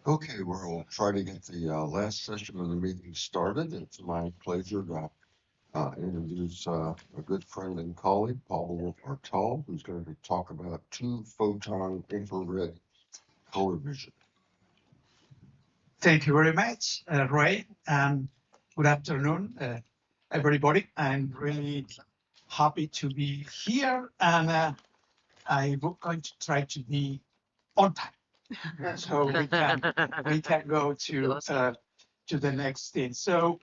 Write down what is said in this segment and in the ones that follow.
Okay, we'll try to get the last session of the meeting started. It's my pleasure to introduce a good friend and colleague, Pablo Artal, who's going to talk about two-photon infrared color vision. Thank you very much, Ray, and good afternoon, everybody. I'm really happy to be here, and I'm going to try to be on time, so we can go to the next thing. So,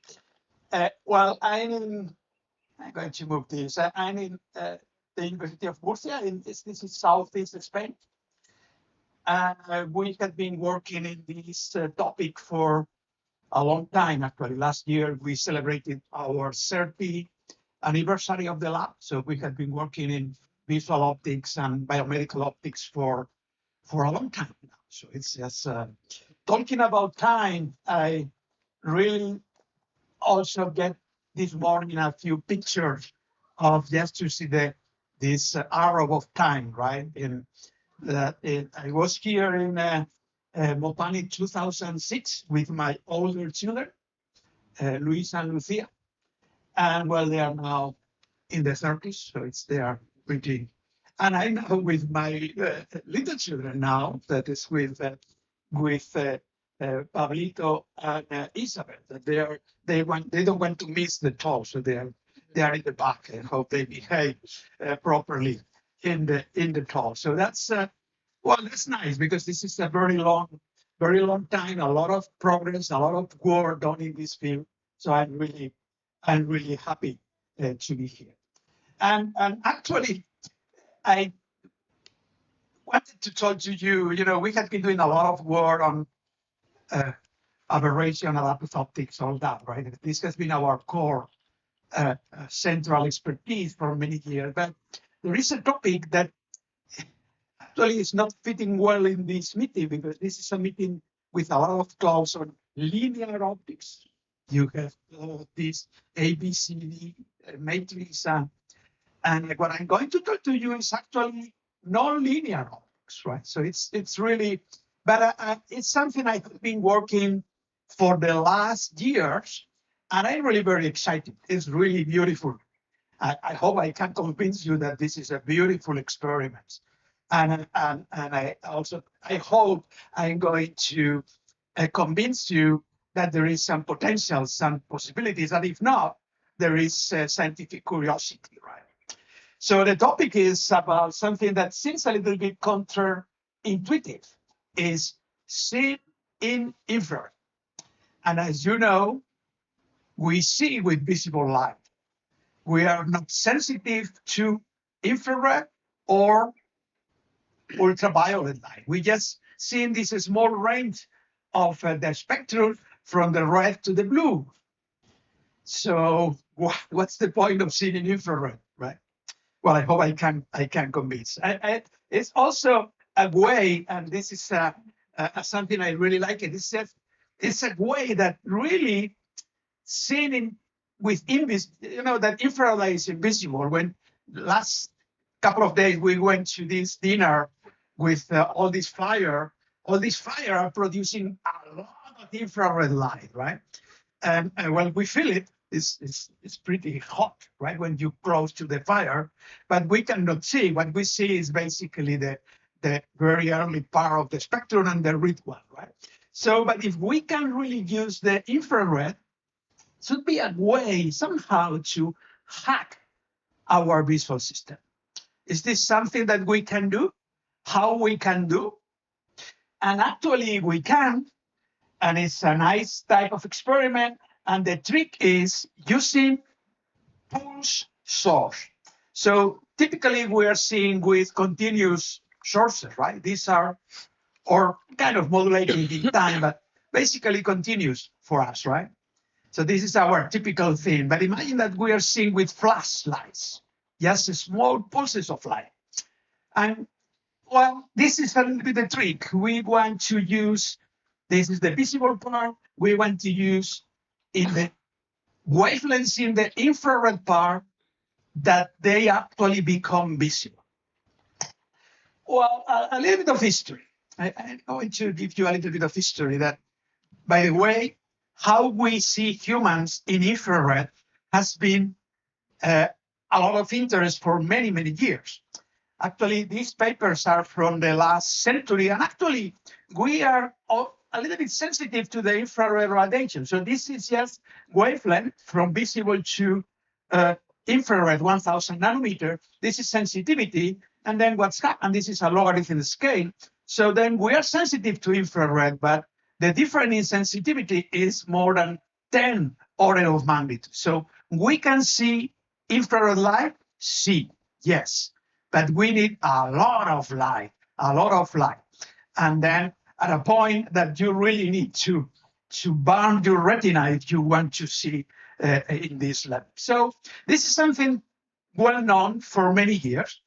well, I'm going to move this. I'm in the University of Murcia. This is southeast Spain. We have been working in this topic for a long time, actually. Last year, we celebrated our 30th anniversary of the lab. So we have been working in visual optics and biomedical optics for a long time now. So it's just talking about time. I really also get this morning a few pictures of just to see this arrow of time, right? I was here in Mopane 2006 with my older children, Luis and Lucia, and well, they are now in the 30s, so they are pretty. And I'm now with my little children now, that is with Pablito and Isabel. That they don't want to miss the talk, so they are in the back. I hope they behave properly in the talk. So that's well, that's nice because this is a very long time, a lot of progress, a lot of work done in this field. So I'm really happy to be here. And actually, I wanted to talk to you. You know, we have been doing a lot of work on aberration, adaptive optics, all that, right? This has been our core central expertise for many years. But there is a topic that actually is not fitting well in this meeting because this is a meeting with a lot of clause on linear optics. You have this ABCD matrix, and what I'm going to talk to you is actually non-linear optics, right? So it's really, but it's something I've been working for the last years, and I'm really very excited. It's really beautiful. I hope I can convince you that this is a beautiful experiment. And I hope I'm going to convince you that there is some potential, some possibilities, and if not, there is scientific curiosity, right? So the topic is about something that seems a little bit counterintuitive, is seeing in infrared. And as you know, we see with visible light. We are not sensitive to infrared or ultraviolet light. We just see in this small range of the spectrum from the red to the blue. So what's the point of seeing in infrared, right? Well, I hope I can convince. It's also a way, and this is something I really like. It's a way that really seeing with that infrared light is invisible. When last couple of days we went to this dinner with all this fire are producing a lot of infrared light, right? And when we feel it, it's pretty hot, right? When you close to the fire, but we cannot see. What we see is basically the very early part of the spectrum and the red one, right? So, but if we can really use the infrared, it should be a way somehow to hack our visual system. Is this something that we can do? How we can do? And actually we can, and it's a nice type of experiment. And the trick is using pulse source. So typically we are seeing with continuous sources, right? These are, or kind of modulating in time, but basically continuous for us, right? So this is our typical thing. But imagine that we are seeing with flashlights, just small pulses of light. And well, this is a little bit the trick. We want to use, this is the visible part, we want to use in the wavelengths in the infrared part that they actually become visible. Well, a little bit of history. I'm going to give you a little bit of history that, by the way, how we see humans in infrared has been a lot of interest for many, many years. Actually, these papers are from the last century, and actually, we are a little bit sensitive to the infrared radiation. So this is just wavelength from visible to infrared 1000 nanometer. This is sensitivity, and then what's happened, this is a logarithm scale. So then we are sensitive to infrared, but the difference in sensitivity is more than 10 order of magnitude. So we can see infrared light, see, yes, but we need a lot of light, a lot of light. And then at a point that you really need to burn your retina if you want to see in this level. So this is something well known for many years.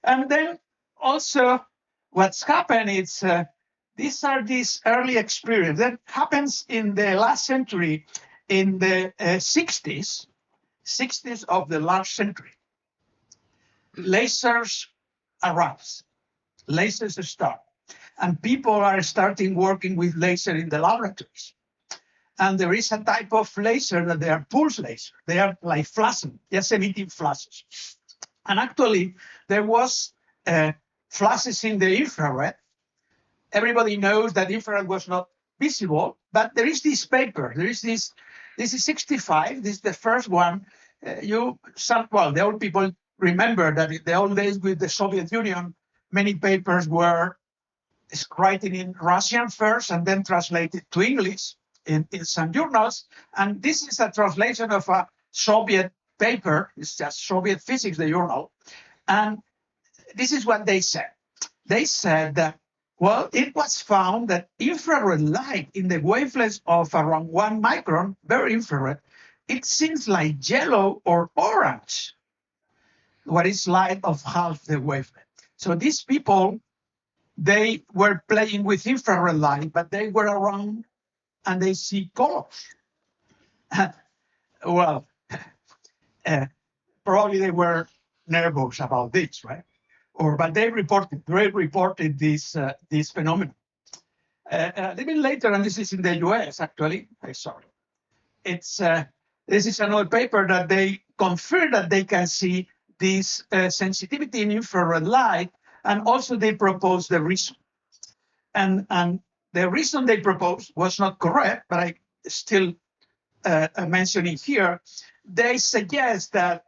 And then also what's happened is these are these early experiences that happens in the last century, in the 60s of the last century. Lasers arise, lasers start, and people are starting working with laser in the laboratories. And there is a type of laser that they are pulse laser. They are like flashes, just emitting flashes. And actually, there was flashes in the infrared. Everybody knows that infrared was not visible, but there is this paper. There is this is 65. This is the first one. The old people remember that in the old days with the Soviet Union, many papers were writing in Russian first and then translated to English in some journals. And this is a translation of a Soviet paper. It's just Soviet physics, the journal. And this is what they said. They said that, well, it was found that infrared light in the wavelengths of around 1 micron, very infrared, it seems like yellow or orange, what is light of half the wavelength. So these people, they were playing with infrared light, but they were around and they see colors. Well, probably they were nervous about this, right? But they reported this phenomenon. A little bit later, and this is in the US actually. Sorry, this is another paper that they confirm that they can see this sensitivity in infrared light, and also they propose the reason. And the reason they proposed was not correct, but I still mentioning here. They suggest that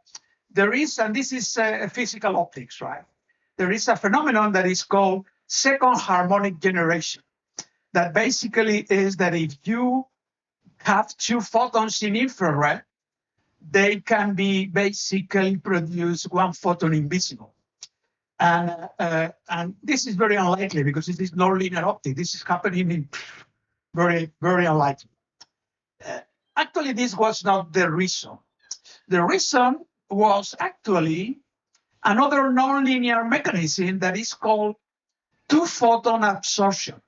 there is, and this is physical optics, right? There is a phenomenon that is called second harmonic generation. That basically is that if you have 2 photons in infrared, they can be basically produce 1 photon invisible. And this is very unlikely because it is nonlinear optics. This is happening in very, very unlikely. Actually, this was not the reason. The reason was actually another nonlinear mechanism that is called two-photon absorption.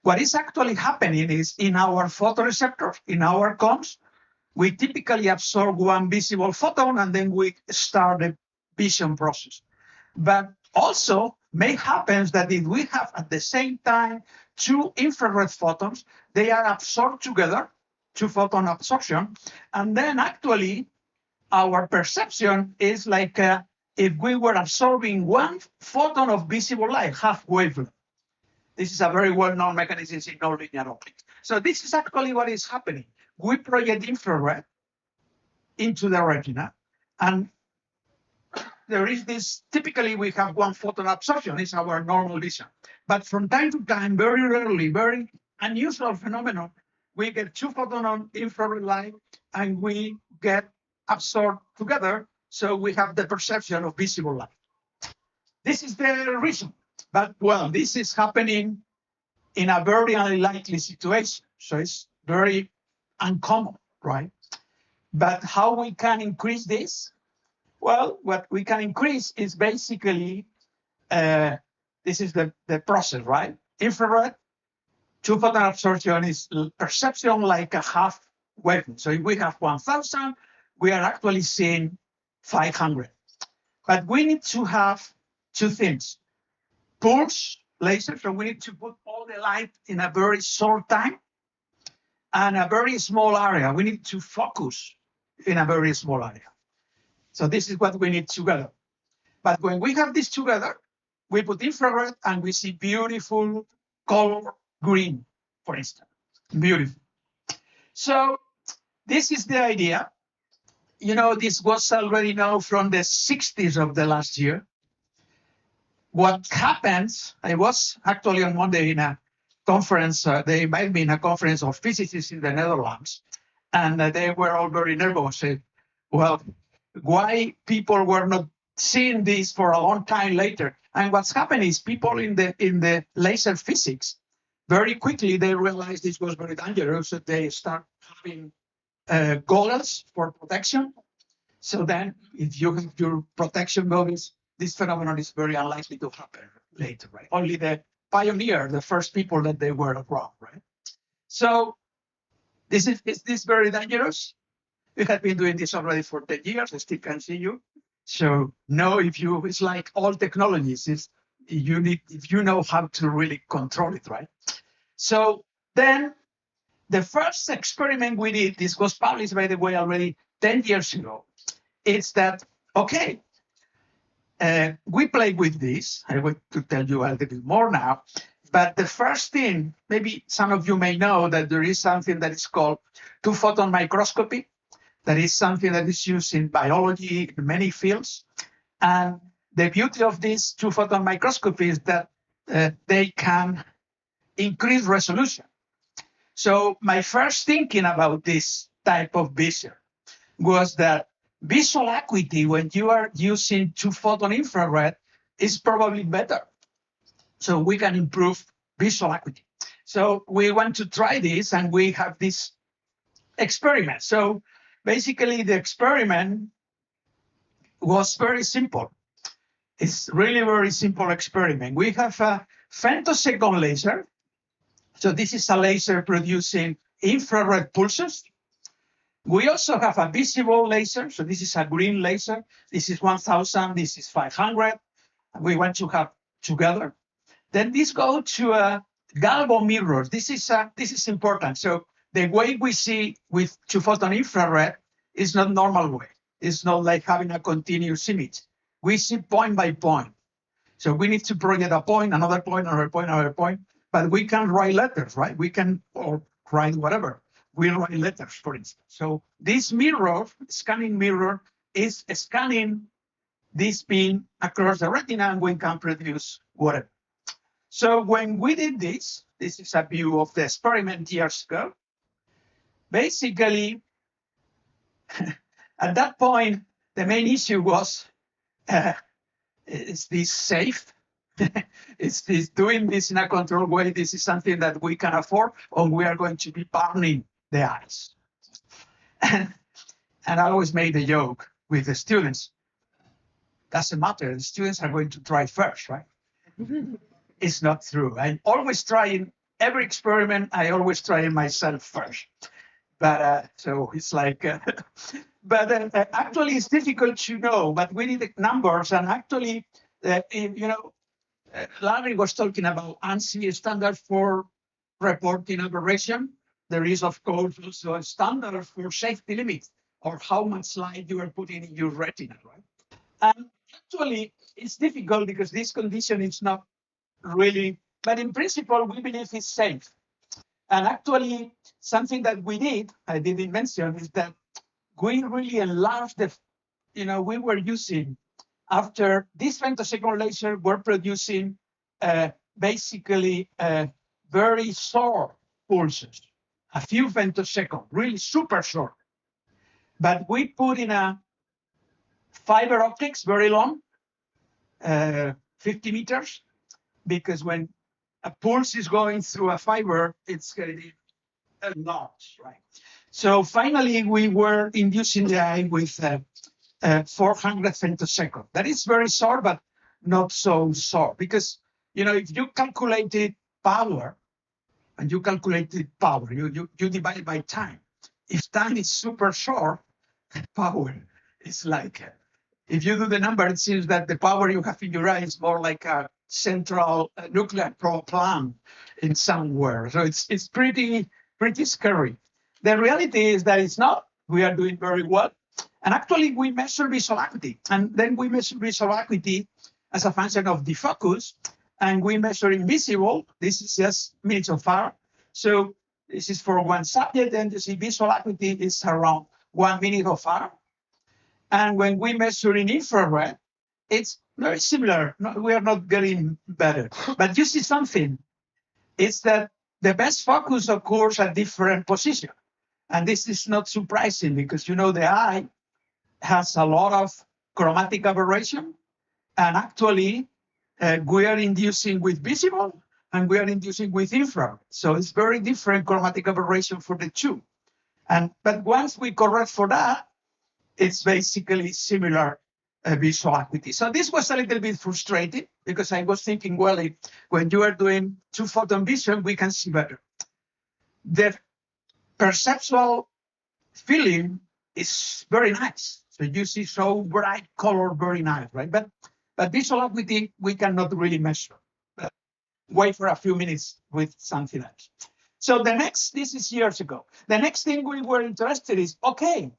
What is actually happening is in our photoreceptors, in our cones, we typically absorb 1 visible photon and then we start the vision process. But also may happen that if we have at the same time 2 infrared photons, they are absorbed together, 2-photon absorption, and then actually our perception is like if we were absorbing 1 photon of visible light, half wavelength. This is a very well-known mechanism in nonlinear optics. So this is actually what is happening. We project infrared into the retina, and there is this, typically we have 1 photon absorption, it's our normal vision. But from time to time, very rarely, very unusual phenomenon, we get 2 photons on infrared light and we get absorbed together, so we have the perception of visible light. This is the reason. But well, this is happening in a very unlikely situation, so it's very uncommon, right? But how we can increase this? Well, what we can increase is basically, this is the process, right? Infrared, 2-photon absorption is perception like a half wavelength. So if we have 1,000, we are actually seeing 500. But we need to have two things. Pulse laser, so we need to put all the light in a very short time, and a very small area. We need to focus in a very small area. So this is what we need together. But when we have this together, we put infrared and we see beautiful color green, for instance. Beautiful. So this is the idea. You know, this was already known from the 60s of the last year. What happens, I was actually on Monday in a conference, they invited me in a conference of physicists in the Netherlands, and they were all very nervous. Well, why people were not seeing this for a long time later? And what's happened is people in the laser physics, very quickly they realized this was very dangerous, so they start having goggles for protection. So then if you have your protection goggles, this phenomenon is very unlikely to happen later, right? Only the pioneer, the first people that they were around, right? So is this very dangerous? We have been doing this already for 10 years. I still can see you. So no, it's like all technologies, if you know how to really control it, right? So then the first experiment we did, this was published, by the way, already 10 years ago. It's that, okay, we played with this. I want to tell you a little bit more now. But the first thing, maybe some of you may know that there is something that is called two-photon microscopy. That is something that is used in biology in many fields. And the beauty of this two-photon microscopy is that they can increase resolution. So my first thinking about this type of vision was that visual acuity, when you are using two-photon infrared, is probably better. So we can improve visual acuity. So we want to try this, and we have this experiment. So basically, the experiment was very simple. It's really very simple experiment. We have a femtosecond laser. So this is a laser producing infrared pulses. We also have a visible laser. So this is a green laser. This is 1,000. This is 500. We want to have together. Then this goes to galvo mirrors. This is important. So the way we see with two-photon infrared is not normal way. It's not like having a continuous image. We see point by point. So we need to project a point, another point, another point, another point. But we can write letters, right? We can, or write whatever. We write letters, for instance. So this mirror, scanning mirror, is scanning this beam across the retina, and we can produce whatever. So when we did this is a view of the experiment years ago. Basically, at that point, the main issue was, is this safe? Is this doing this in a controlled way? This is something that we can afford, or we are going to be burning the eyes. And I always made a joke with the students. Doesn't matter, the students are going to try first, right? It's not true. I'm always trying, every experiment, I always try myself first. But so it's like, but actually it's difficult to know, but we need the numbers. And actually, Larry was talking about ANSI standard for reporting aberration. There is, of course, also a standard for safety limits, or how much light you are putting in your retina, right? And actually, it's difficult because this condition is not really, but in principle, we believe it's safe. And actually, something that we did, I didn't mention, is that we really enlarged we were using, after this femtosecond laser, we're producing basically very short pulses, a few femtoseconds, really super short. But we put in a fiber optics, very long, 50 meters, because when a pulse is going through a fiber, it's getting a lot, right? So finally, we were inducing the eye with 400 femtoseconds. That is very short, but not so short, because if you calculated power, and you calculated power, you divide it by time. if time is super short, power is like, if you do the number, it seems that the power you have in your eye is more like a central nuclear plant in somewhere. So it's pretty scary. The reality is that it's not. We are doing very well. And actually, we measure visual acuity. And then we measure visual acuity as a function of the focus. And we measure invisible. This is just minutes of hour. So this is for one subject. And you see visual acuity is around 1 minute of hour. And when we measure in infrared, it's very similar. No, we are not getting better. But you see something. It's that the best focus occurs at different positions. And this is not surprising because, you know, the eye has a lot of chromatic aberration. And actually, we are inducing with visible and we are inducing with infrared. So it's very different chromatic aberration for the two. But once we correct for that, it's basically similar visual acuity. So this was a little bit frustrating because I was thinking, well, when you are doing two-photon vision, we can see better. The perceptual feeling is very nice. So you see so bright color, very nice, right? But visual acuity, we cannot really measure. But wait for a few minutes with something else. So this is years ago. The next thing we were interested is, okay,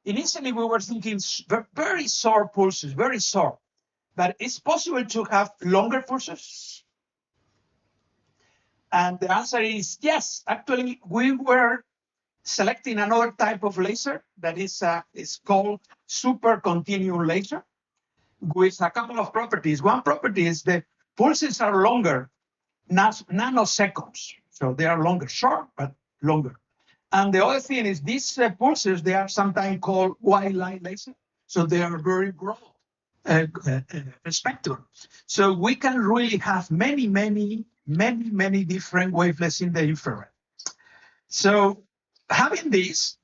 initially we were thinking very short pulses, very short. But it's possible to have longer pulses? And the answer is yes. Actually, we were selecting another type of laser that is called super continuum laser with a couple of properties. One property is the pulses are longer, nanoseconds. So they are longer, short, but longer. And the other thing is these pulses, they are sometimes called white light laser. So they are very broad spectrum. So we can really have many different wavelengths in the infrared. So having this,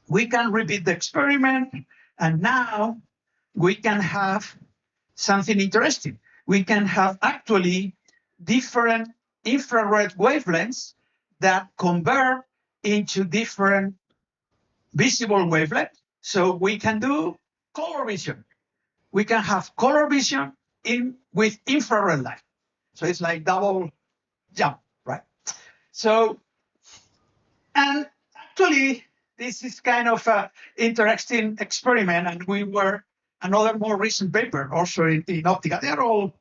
we can repeat the experiment, and now we can have something interesting. We can have actually different infrared wavelengths that convert into different visible wavelengths. So we can do color vision. We can have color vision with infrared light. So it's like double jump, right? So, and actually, this is kind of an interesting experiment, and we were another more recent paper also in optica. They are all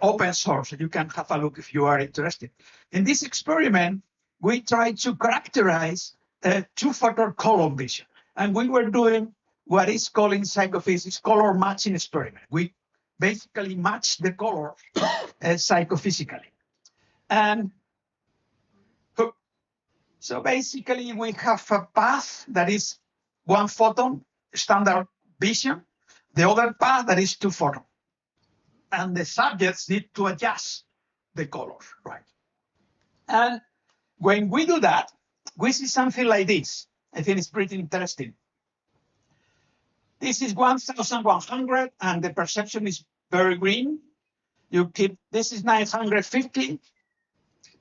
open source, and you can have a look if you are interested. In this experiment, we tried to characterize two-photon color vision, and we were doing what is called in psychophysics color matching experiment. We basically match the color psychophysically. And so basically we have a path that is one photon, standard vision, the other path that is two photon. And the subjects need to adjust the colors, right? And when we do that, we see something like this. I think it's pretty interesting. This is 1,100, and the perception is very green. This is 950,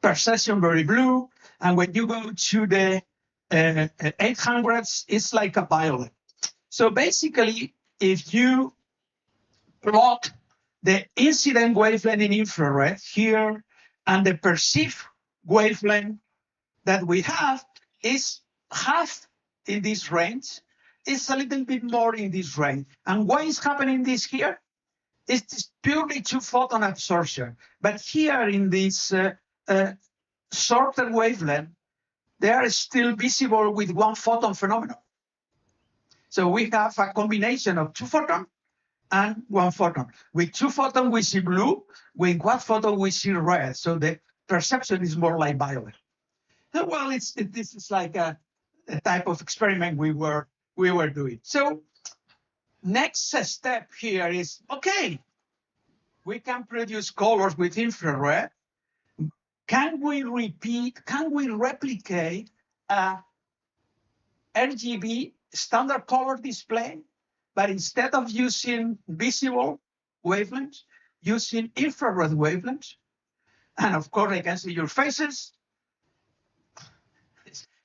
perception very blue. And when you go to the 800s, it's like a violet. So basically, if you plot the incident wavelength in infrared here, and the perceived wavelength that we have is half in this range, it's a little bit more in this range. And why is happening this here? It's purely two-photon absorption. But here in this shorter wavelength, they are still visible with one photon phenomenon. So we have a combination of two photon and one photon. With two photon, we see blue. With one photon, we see red. So the perception is more like violet. So, well, this is like a type of experiment we were doing. So next step here is, okay, we can produce colors with infrared. Can we replicate a RGB standard color display, but instead of using visible wavelengths, using infrared wavelengths? And of course, I can see your faces.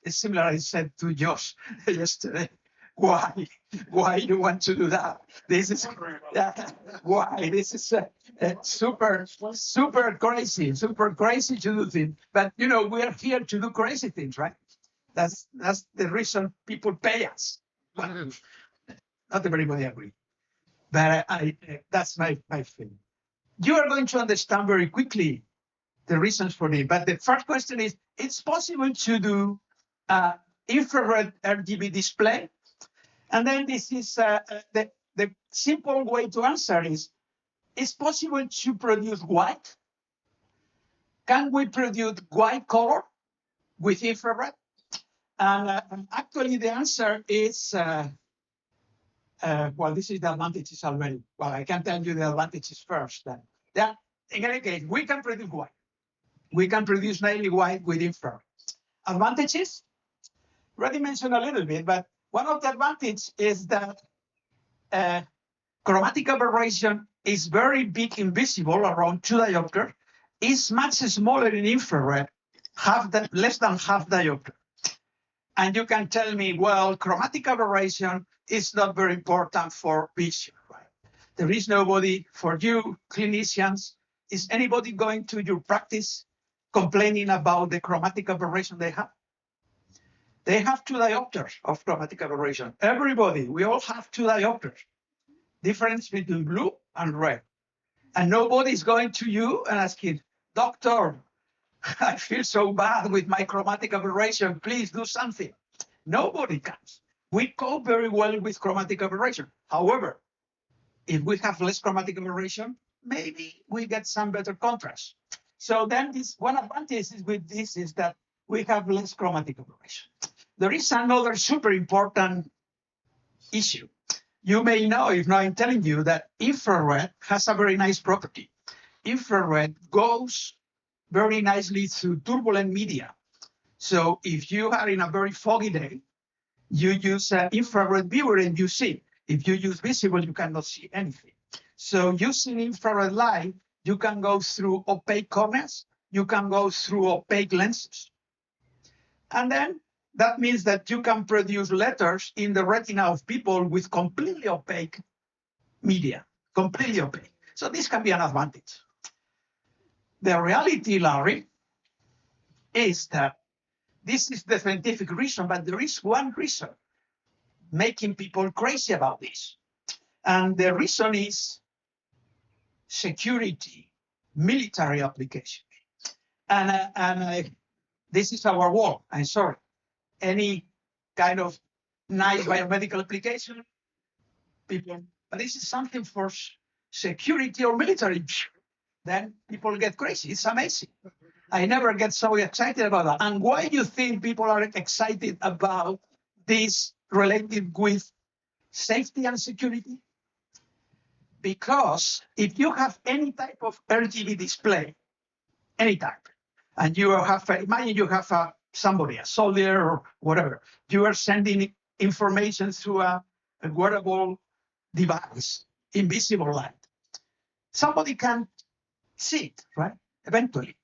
It's similar, I said to Josh yesterday. Why? Why you want to do that? This is why? This is super crazy to do things. But you know, we are here to do crazy things, right? That's the reason people pay us. Well, not everybody agree, but that's my feeling. You are going to understand very quickly the reasons for it. But the first question is, it's possible to do infrared RGB display. And then this is the simple way to answer is, it's possible to produce white. Can we produce white color with infrared? And actually the answer is, well, this is the advantages already. Well, I can tell you the advantages first. Then, in any case, we can produce white. We can produce mainly white with infrared. Advantages? Already mentioned a little bit, but one of the advantages is that chromatic aberration is very big invisible, around 2 diopters. It's much smaller in infrared, less than half diopter. And you can tell me, well, chromatic aberration is not very important for vision, right? There is nobody, for you clinicians, is anybody going to your practice complaining about the chromatic aberration they have? They have 2 diopters of chromatic aberration. Everybody, we all have 2 diopters. Difference between blue and red. And nobody is going to you and asking, doctor, I feel so bad with my chromatic aberration, please do something. Nobody comes. We cope very well with chromatic aberration. However, if we have less chromatic aberration, maybe we get some better contrast. So then this one advantage with this is that we have less chromatic aberration. There is another super important issue. You may know, if not, I'm telling you that infrared has a very nice property. Infrared goes very nicely through turbulent media. So if you are in a very foggy day, you use an infrared viewer and you see. If you use visible, you cannot see anything. So using infrared light, you can go through opaque corneas, you can go through opaque lenses. And then that means that you can produce letters in the retina of people with completely opaque media, completely opaque. So this can be an advantage. The reality, Larry, is that this is the scientific reason, but there is one reason making people crazy about this. And the reason is security, military application. And this is our wall, I'm sorry. Any kind of nice biomedical application, people, but this is something for security or military, then people get crazy. It's amazing. I never get so excited about that. And why do you think people are excited about this related with safety and security? Because if you have any type of RGB display, any type, and you have, imagine you have somebody, a soldier or whatever, you are sending information through a wearable device, invisible light. Somebody can see it, right? Eventually.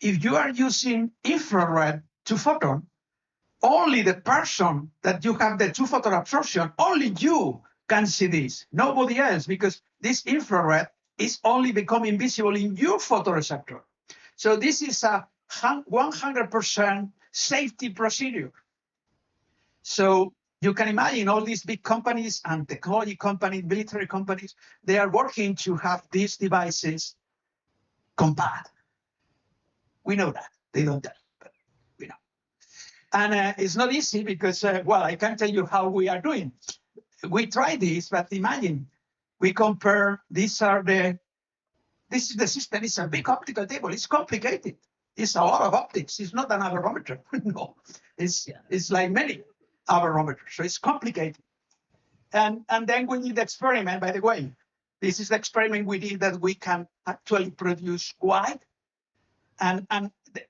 If you are using infrared two-photon, only the person that you have the two-photon absorption, only you can see this, nobody else, because this infrared is only becoming visible in your photoreceptor. So this is a 100% safety procedure. So you can imagine all these big companies and technology companies, military companies, they are working to have these devices compact. We know that. They don't tell, but we know. And it's not easy because, well, I can't tell you how we are doing. We try this, but imagine we compare, this is the system. It's a big optical table. It's complicated. It's a lot of optics. It's not an aberrometer. No, it's like many aberrometers. So it's complicated. And then we did the experiment, by the way. This is the experiment we did that we can actually produce white. And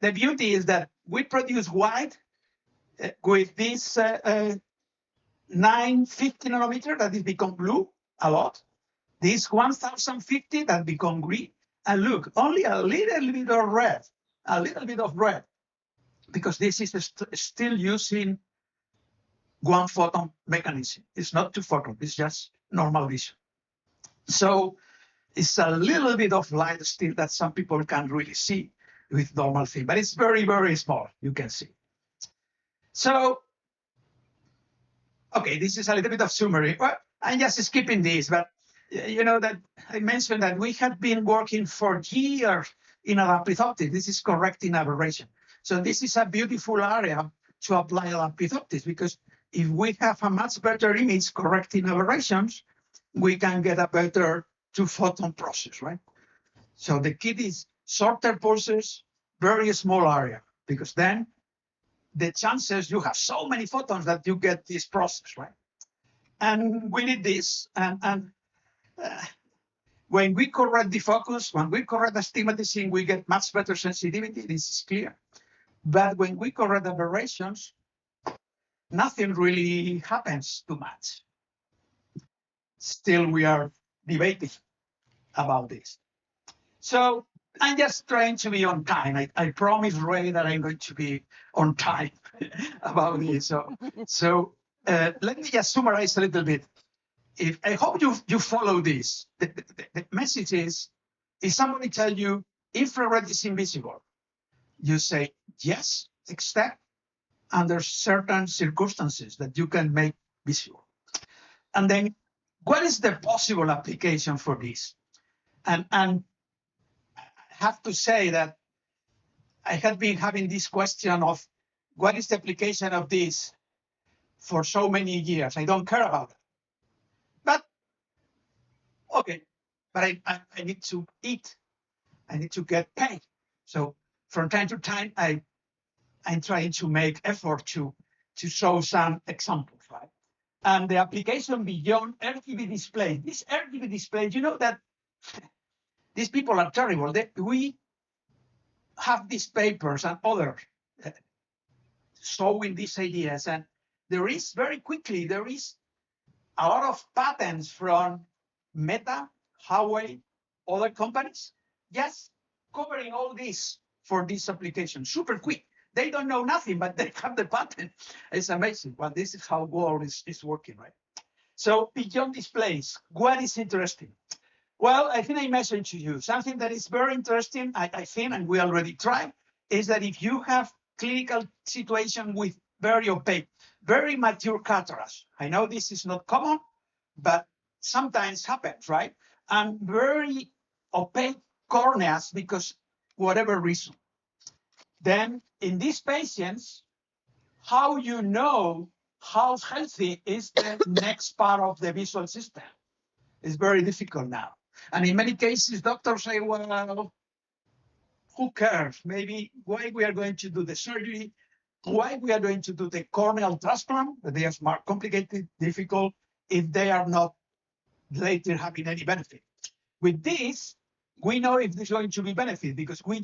the beauty is that we produce white with this 950 nanometer that is become blue a lot. This 1050 that become green. And look, only a little bit of red, because this is still using one photon mechanism. It's not two photon, it's just normal vision. So it's a little bit of light still that some people can really see with normal thing, but it's very, very small, you can see. So, okay, this is a little bit of summary. Well, I'm just skipping this, but you know that I mentioned that we have been working for years in adaptive optics. This is correcting aberration. So this is a beautiful area to apply adaptive optics, because if we have a much better image correcting aberrations, we can get a better two-photon process, right? So the key is shorter pulses, very small area, because then the chances you have so many photons that you get this process, right? And we need this. And when we correct the focus, when we correct astigmatism, we get much better sensitivity. This is clear. But when we correct aberrations, nothing really happens too much. Still, we are debating about this. So I'm just trying to be on time. I promise Ray that I'm going to be on time about this. So let me just summarize a little bit. I hope you follow this. The message is, if somebody tells you infrared is invisible, you say yes, except under certain circumstances that you can make visible. And then what is the possible application for this? And I have to say that I have been having this question of what is the application of this for so many years. I don't care about it. But okay, but I need to eat. I need to get paid. So from time to time, I'm trying to make effort to show some examples, right? And the application beyond RGB display. This RGB display, you know that these people are terrible. We have these papers and others showing these ideas, and there is a lot of patents from Meta, Huawei, other companies, just covering all this for this application, super quick. They don't know nothing, but they have the patent. It's amazing. Well, this is how world is working, right? So beyond displays, what is interesting? Well, I think I mentioned to you something that is very interesting, I think, and we already tried, is that if you have clinical situation with very opaque, very mature cataracts, I know this is not common, but sometimes happens, right? And very opaque corneas because whatever reason. Then in these patients, how you know how healthy is the next part of the visual system is very difficult now. And in many cases, doctors say, well, who cares? Maybe why we are going to do the surgery, why we are going to do the corneal transplant, but they are more complicated, difficult, if they are not later having any benefit. With this, we know if there's going to be benefit because we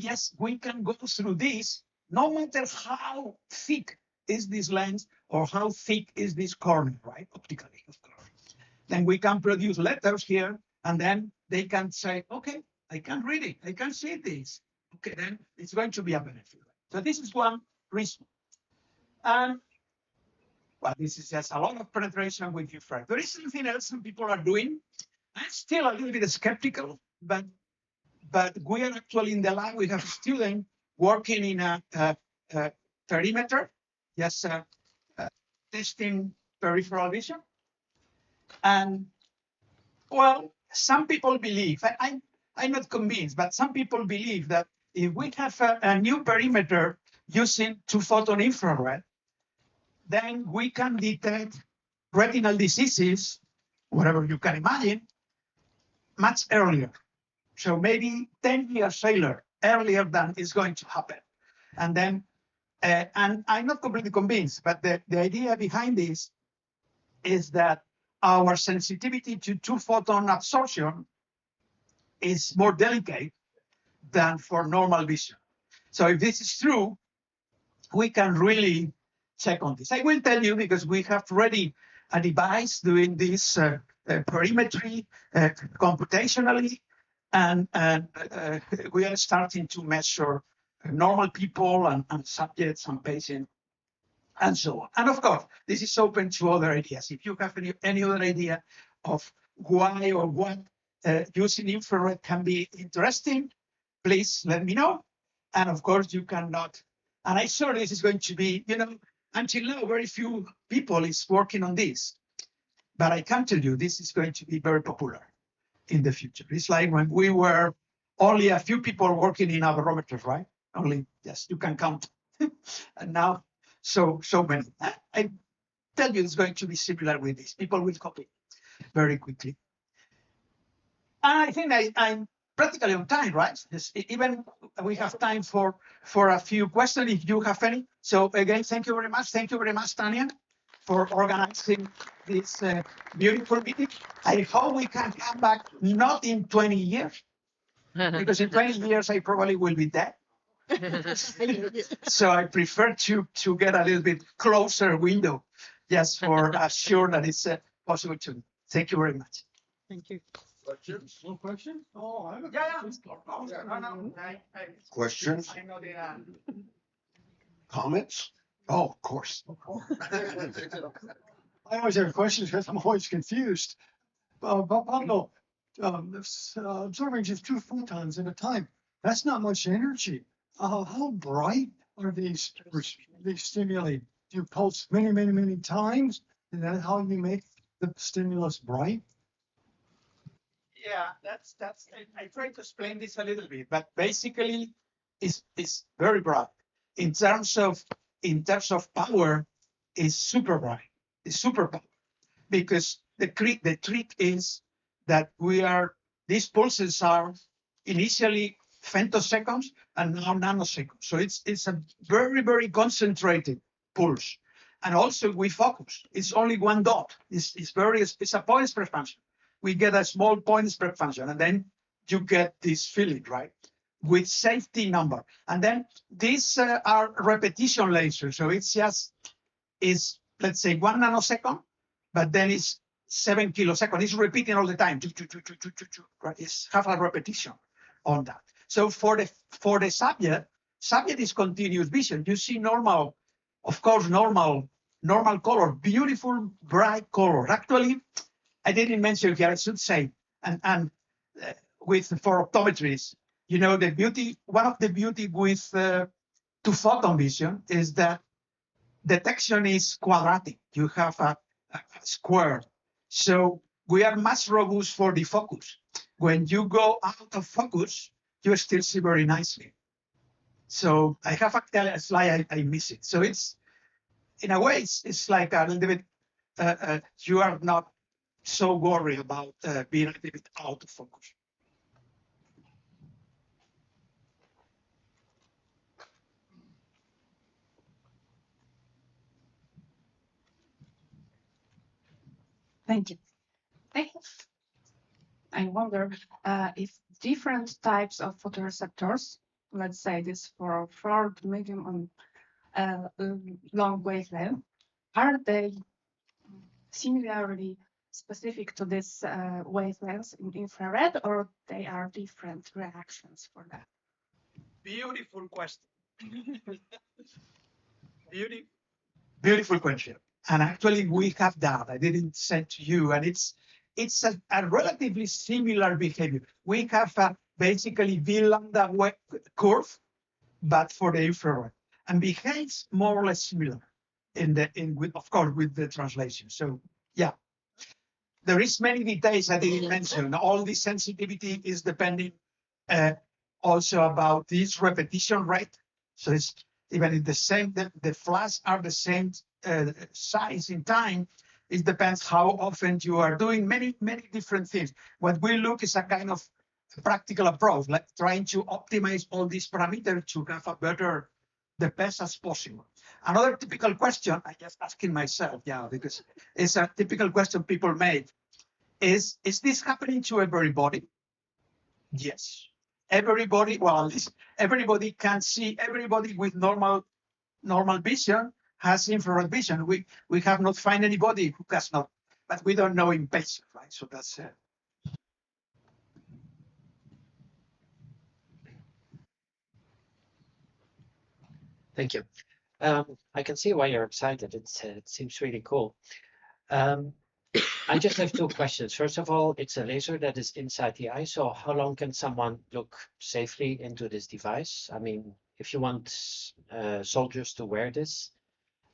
can go through this no matter how thick is this lens or how thick is this cornea, right? Optically, of course. Then we can produce letters here, and then they can say, okay, I can read it, I can see this. Okay, then it's going to be a benefit. So this is one reason. And well, this is just a lot of penetration with infrared. There is something else some people are doing. I'm still a little bit skeptical, but we are actually in the lab. We have a student working in a perimeter, just testing peripheral vision. And well, some people believe, I'm not convinced, but some people believe that if we have a new perimeter using two-photon infrared, then we can detect retinal diseases, whatever you can imagine, much earlier. So maybe 10 years earlier than is going to happen. And then, and I'm not completely convinced, but the idea behind this is that our sensitivity to two-photon absorption is more delicate than for normal vision. So if this is true, we can really check on this. I will tell you because we have already a device doing this perimetry computationally, and we are starting to measure normal people and subjects and patients and so on. And of course, this is open to other ideas. If you have any other idea of why or what using infrared can be interesting, please let me know. And of course, you cannot. And I'm sure this is going to be, until now, very few people is working on this. But I can tell you, this is going to be very popular in the future. It's like when we were only a few people working in barometers, right? Only, yes, you can count. And now, so many. I tell you, it's going to be similar with this. People will copy very quickly. And I think I'm practically on time, right? Even we have time for a few questions if you have any. So again, thank you very much. Thank you very much, Tanya, for organizing this beautiful meeting. I hope we can come back not in 20 years, because in 20 years I probably will be dead. So I prefer to get a little bit closer window, just for sure that it's possible to. Thank you very much. Thank you. Questions? No question? Oh, I have a Yeah. question. No. Questions? I know the. Comments? Oh, of course. I always have questions because I'm always confused. Pablo, observing just 2 photons at a time, that's not much energy. How bright are these stimuli? Do you pulse many times? Is that how you make the stimulus bright? Yeah, that's. I try to explain this a little bit, but basically, it's very bright. In terms of power, it's super bright. It's super power, because the trick is that these pulses are initially femtoseconds and now nanoseconds. So it's a very concentrated pulse, and also we focus. It's only one dot. It's a point spread function. We get a small point spread function, and then you get this feeling, right, with safety number. And then these are repetition lasers. So it's just let's say 1 nanosecond, but then it's 7 kiloseconds. It's repeating all the time. Right? It's half a repetition on that. So for the subject is continuous vision. You see normal, of course, normal color, beautiful bright color. Actually, I didn't mention here, I should say, and for optometries, one of the beauty with two-photon vision is that detection is quadratic. You have a square. So we are much robust for the focus. When you go out of focus, you still see very nicely. So I have a slide, I miss it. So it's, in a way, it's like a little bit, you are not so worried about being a little bit out of focus. Thank you. I wonder if different types of photoreceptors, let's say this for short, medium, and long wavelength, are they similarly specific to this wavelengths in infrared, or they are different reactions for that? Beautiful question. Beautiful question. And actually, we have that. I didn't send to you, and it's a relatively similar behavior. We have basically V lambda curve, but for the infrared, and behaves more or less similar of course with the translation. So yeah, there is many details I didn't mention. All the sensitivity is depending also about this repetition rate. So it's even in the same, the flash are the same size in time. It depends how often you are doing many different things. What we look is a kind of practical approach, like trying to optimize all these parameters to have the best as possible. Another typical question, I just asking myself, because it's a typical question people make, is this happening to everybody? Yes. Everybody, well, at least everybody can see, everybody with normal vision has infrared vision. We have not found anybody who does not, but we don't know in patients, right? So that's it. Thank you. I can see why you're excited. It seems really cool. I just have two questions. First of all, it's a laser that is inside the eye. So how long can someone look safely into this device? I mean, if you want soldiers to wear this,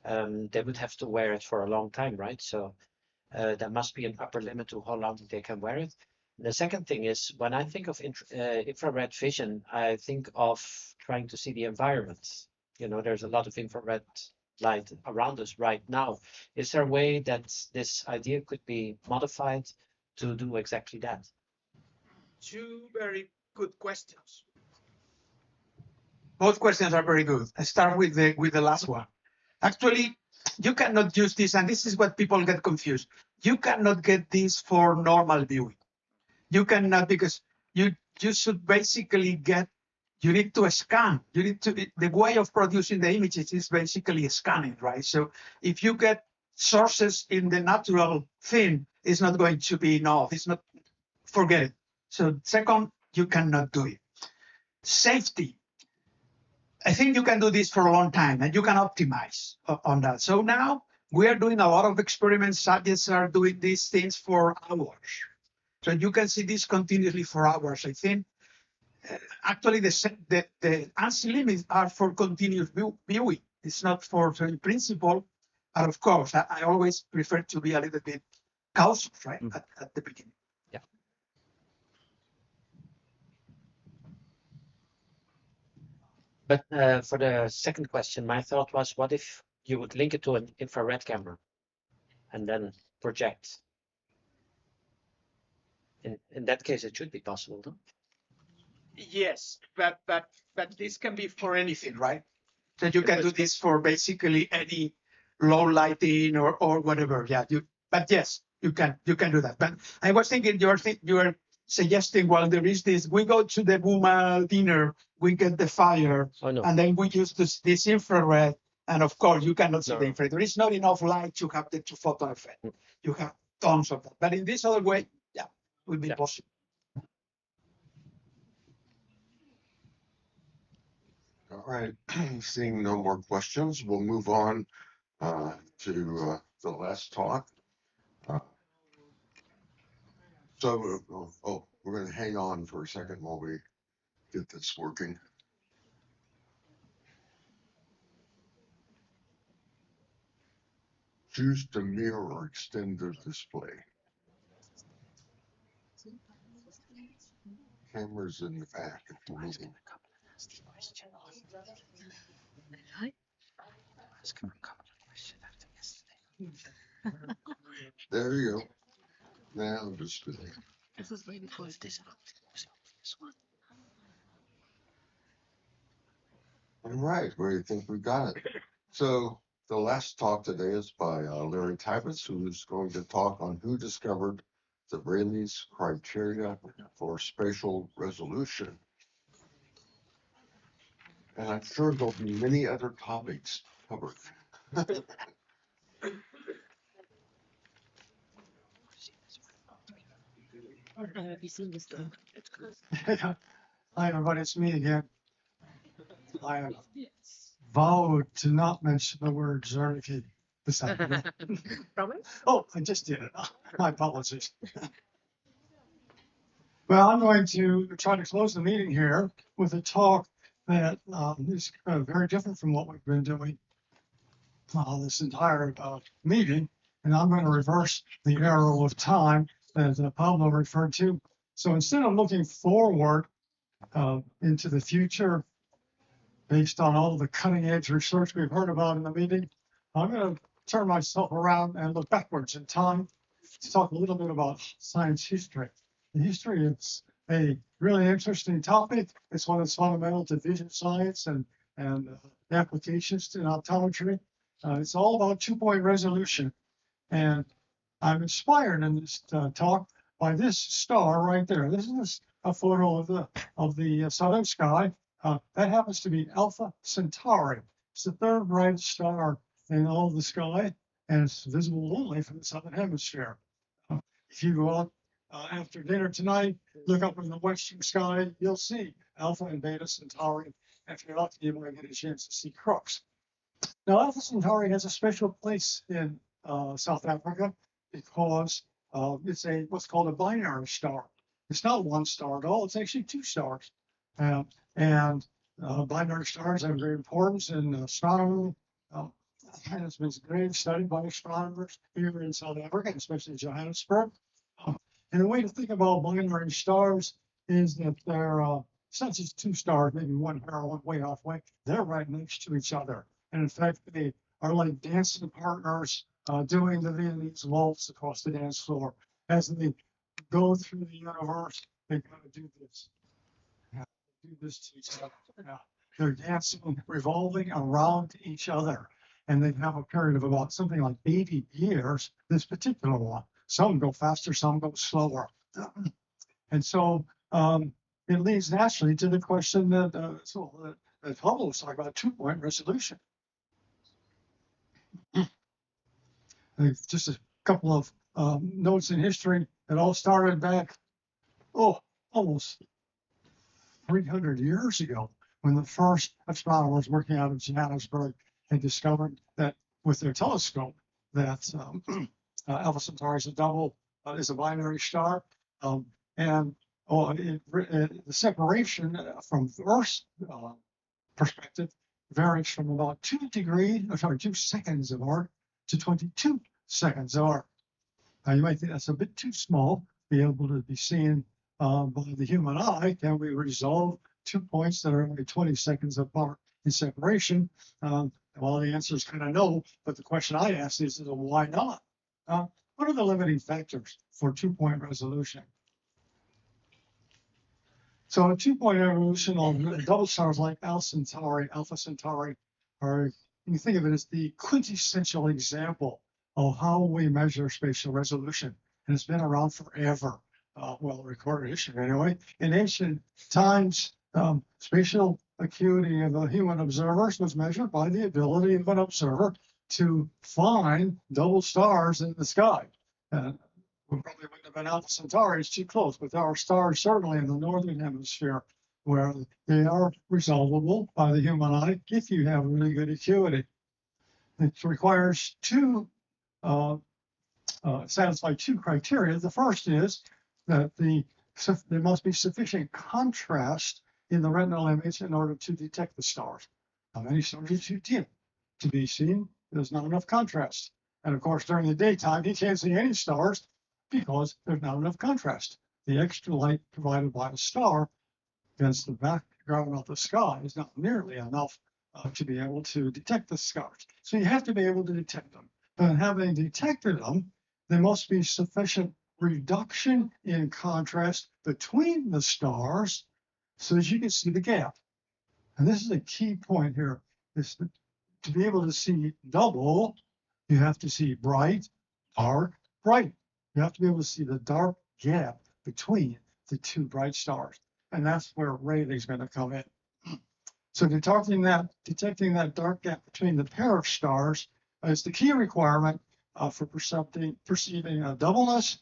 they would have to wear it for a long time, right? So there must be an upper limit to how long they can wear it. The second thing is, when I think of infrared vision, I think of trying to see the environment. You know, there's a lot of infrared light around us right now. Is there a way that this idea could be modified to do exactly that? Two very good questions. Both questions are very good. I start with the last one. Actually, you cannot use this, and this is what people get confused. You cannot get this for normal viewing. You cannot, because you should basically get, you need to scan. You need to, the way of producing the images is basically scanning, right? So if you get sources in the natural thing, it's not going to be enough. It's not, forget it. So second, you cannot do it. Safety. I think you can do this for a long time and you can optimize on that. So now we are doing a lot of experiments. Scientists are doing these things for hours. So you can see this continuously for hours. I think actually the answer limits are for continuous viewing. It's not for, so in principle, but of course, I always prefer to be a little bit cautious, right, at the beginning. Yeah. But for the second question, my thought was, what if you would link it to an infrared camera and then project? In that case, it should be possible, no? Yes, but this can be for anything, right? So you can do this for basically any low lighting or whatever. Yeah, but yes, you can do that. But I was thinking you are suggesting, well, there is this, we go to the Buma dinner, we get the fire, and then we use this infrared, and of course you cannot see the infrared. There is not enough light to have the two-photon effect. You have tons of that. But in this other way, yeah, it would be possible. All right, seeing no more questions, we'll move on to the last talk. We're going to hang on for a second while we get this working. Choose to mirror or extend the display. Cameras in the back if you're moving. There you go. Now just This is really cool. all right, where do you think we got it? So the last talk today is by Larry Thibos, who's going to talk on who discovered the Rayleigh's criteria for spatial resolution. And I'm sure there'll be many other topics covered. Have you seen this though? Hi, everybody. It's me again. I have vowed to not mention the word Zernicke this afternoon. Promise? Oh, I just did it. My apologies. Well, I'm going to try to close the meeting here with a talk that is very different from what we've been doing this entire meeting. And I'm going to reverse the arrow of time that Pablo referred to. So instead of looking forward into the future, based on all the cutting edge research we've heard about in the meeting, I'm going to turn myself around and look backwards in time to talk a little bit about science history. The history is a really interesting topic. It's one that's fundamental to vision science and applications in optometry. It's all about 2-point resolution. And I'm inspired in this talk by this star right there. This is a photo of the southern sky. That happens to be Alpha Centauri. It's the third brightest star in all of the sky, and it's visible only from the southern hemisphere. If you go out after dinner tonight, look up in the western sky, you'll see Alpha and Beta Centauri if you're lucky, you might get a chance to see Crooks. Now, Alpha Centauri has a special place in South Africa because it's what's called a binary star. It's not one star at all. It's actually two stars. And binary stars have great importance in astronomy. And it's been great studied by astronomers here in South Africa, especially Johannesburg. And the way to think about binary stars is that they're it's not just two stars, maybe one here, one way halfway. They're right next to each other. And in fact, they are like dancing partners doing the Viennese waltz across the dance floor. As they go through the universe, they kind of do this. Do this to each other. Yeah. They're dancing, revolving around each other. And they have a period of about something like 80 years, this particular one. Some go faster, some go slower. And so it leads naturally to the question that Pablo was talking about, 2-point resolution. Just a couple of notes in history. It all started back, almost 300 years ago, when the first astronomers working out of Johannesburg had discovered that with their telescope that Alpha Centauri is a binary star, and the separation from Earth's perspective varies from about 2 seconds of arc to 22 seconds of arc. Now you might think that's a bit too small to be able to be seen by the human eye. Can we resolve 2 points that are only 20 seconds apart in separation? Well, the answer is kind of no, but the question I ask is why not? What are the limiting factors for 2-point resolution? So a 2-point resolution on double stars like Alpha Centauri, are, you think of it as the quintessential example of how we measure spatial resolution. And it's been around forever. Well, recorded history anyway. In ancient times, spatial acuity of the human observers was measured by the ability of an observer to find double stars in the sky. We probably wouldn't have been Alpha Centauri, it's too close, but there are stars certainly in the northern hemisphere where they are resolvable by the human eye if you have really good acuity. It requires satisfy two criteria. The first is that there must be sufficient contrast in the retinal image in order to detect the stars. How many stars are too dim to be seen? There's not enough contrast. And of course, during the daytime, you can't see any stars because there's not enough contrast. The extra light provided by a star against the background of the sky is not nearly enough to be able to detect the stars. So you have to be able to detect them. But having detected them, there must be sufficient reduction in contrast between the stars so that you can see the gap. And this is a key point here, is that to be able to see double, you have to see bright, dark, bright. You have to be able to see the dark gap between the two bright stars. And that's where Rayleigh's going to come in. So detecting that dark gap between the pair of stars is the key requirement for perceiving doubleness.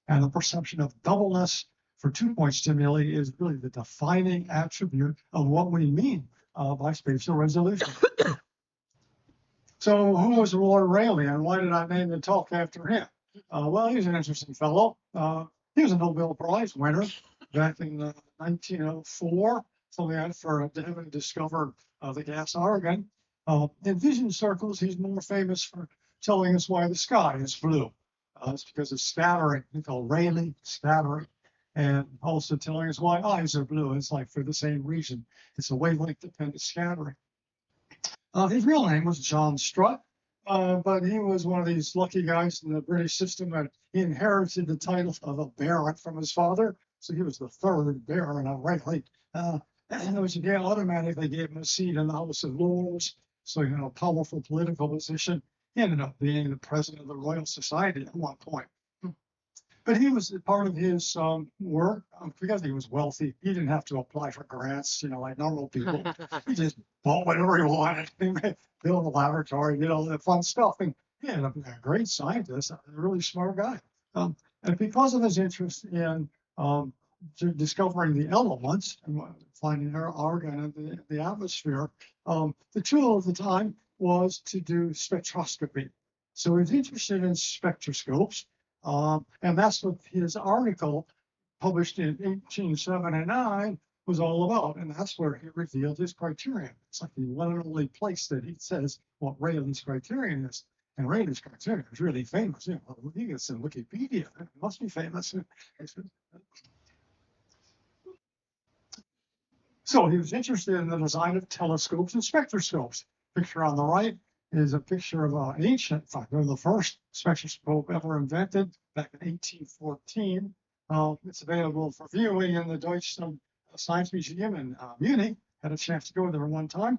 And the perception of doubleness for 2-point stimuli is really the defining attribute of what we mean by spatial resolution. So who was Lord Rayleigh, and why did I name the talk after him? Well, he's an interesting fellow. He was a Nobel Prize winner back in 1904, something like that, for having discovered the gas argon. In vision circles, he's more famous for telling us why the sky is blue. It's because of scattering. It's called Rayleigh scattering, and also telling us why eyes are blue. It's like for the same reason. It's a wavelength-dependent scattering. His real name was John Strutt, but he was one of these lucky guys in the British system that he inherited the title of a baron from his father. So he was the third baron of Rayleigh. Which again automatically gave him a seat in the House of Lords. So he had a powerful political position. He ended up being the president of the Royal Society at one point. But he was part of his work, because he was wealthy, he didn't have to apply for grants, like normal people. He just bought whatever he wanted. He built a laboratory, did all that fun stuff. And he ended up being a great scientist, a really smart guy. And because of his interest in discovering the elements and finding argon in the atmosphere, the tool of the time was to do spectroscopy. So he's interested in spectroscopes, and that's what his article published in 1879 was all about, and that's where he revealed his criterion. It's like the one and only place that he says what Rayleigh's criterion is. And Rayleigh's criterion is really famous. You know, he gets in Wikipedia. It must be famous. So he was interested in the design of telescopes and spectroscopes. Picture on the right is a picture of an ancient, in fact, the first spectroscope ever invented back in 1814. It's available for viewing in the Deutsche Science Museum in Munich. Had a chance to go there one time.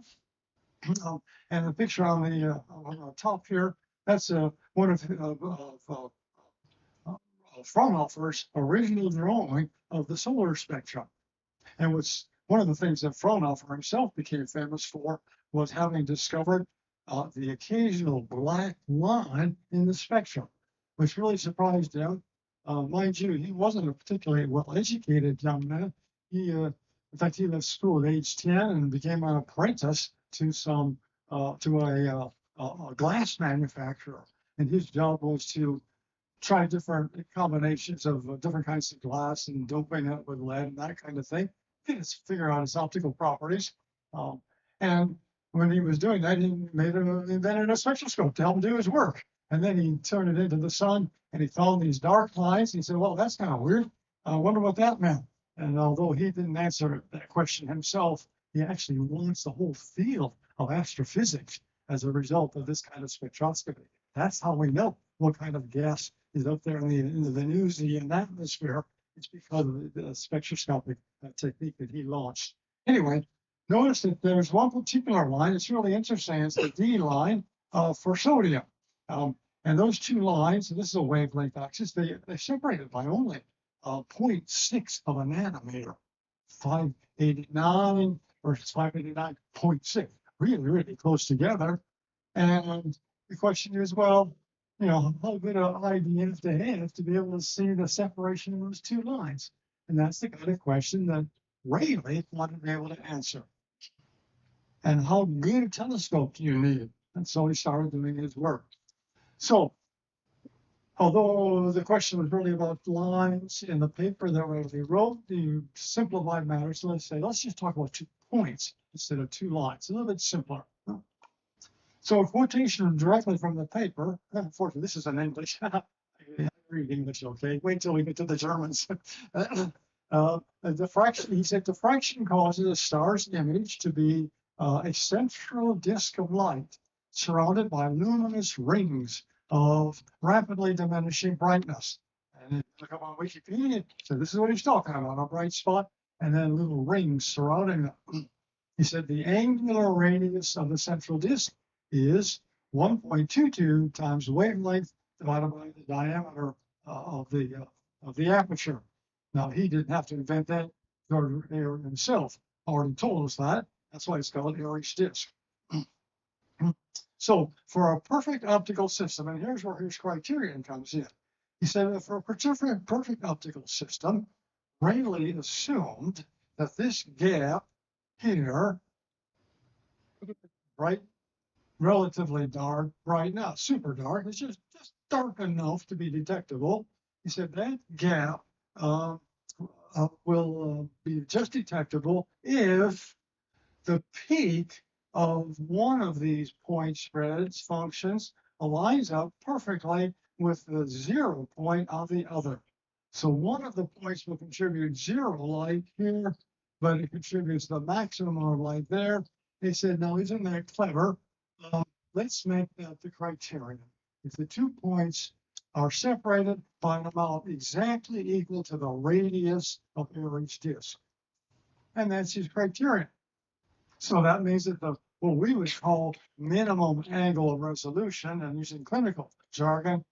And the picture on the top here, that's one of Fraunhofer's original drawing of the solar spectrum. And what's one of the things that Fraunhofer himself became famous for was having discovered the occasional black line in the spectrum, which really surprised him. Mind you, he wasn't a particularly well-educated young man. He, in fact, he left school at age 10 and became an apprentice to a glass manufacturer. And his job was to try different combinations of different kinds of glass and doping it with lead and that kind of thing. He just figure out its optical properties. And when he was doing that, he invented a spectroscope to help him do his work. And then he turned it into the sun and he found these dark lines. He said, well, that's kind of weird. I wonder what that meant. And although he didn't answer that question himself, he actually launched the whole field of astrophysics as a result of this kind of spectroscopy. That's how we know what kind of gas is up there in the Venusian atmosphere. It's because of the spectroscopic technique that he launched. Anyway, notice that there's one particular line that's really interesting. It's the D line for sodium. And those two lines, and this is a wavelength axis, they're separated by only 0.6 of a nanometer. 589 versus 589.6, really, really close together. And the question is, well, you know, how good an idea have to be able to see the separation of those two lines? And that's the kind of question that Rayleigh wanted to be able to answer. And how good a telescope do you need? And so he started doing his work. So, although the question was really about lines in the paper that Rayleigh wrote, the simplified matters, so let's just talk about 2 points instead of 2 lines, a little bit simpler. So a quotation directly from the paper, unfortunately, this is in English. I read English, okay? Wait till we get to the Germans. The fraction, he said, the fraction causes a star's image to be a central disk of light surrounded by luminous rings of rapidly diminishing brightness. And if you look up on Wikipedia, so this is what he's talking about, a bright spot, and then little rings surrounding them. He said the angular radius of the central disk is 1.22 times the wavelength divided by the diameter of the aperture. Now, he didn't have to invent that himself, already told us that. That's why it's called Airy's disk. So for a perfect optical system, and here's where his criterion comes in. He said that for a perfect optical system, Rayleigh assumed that this gap here, right, relatively dark, bright, not super dark, it's just dark enough to be detectable. He said that gap will be just detectable if the peak of one of these point spreads functions aligns up perfectly with the 0 point of the other. So one of the points will contribute 0 light here, but it contributes the maximum of light there. They said, now isn't that clever? Let's make that the criterion. If the 2 points are separated by an amount exactly equal to the radius of Airy's disk. And that's his criterion. So that means that what we would call minimum angle of resolution, and using clinical jargon,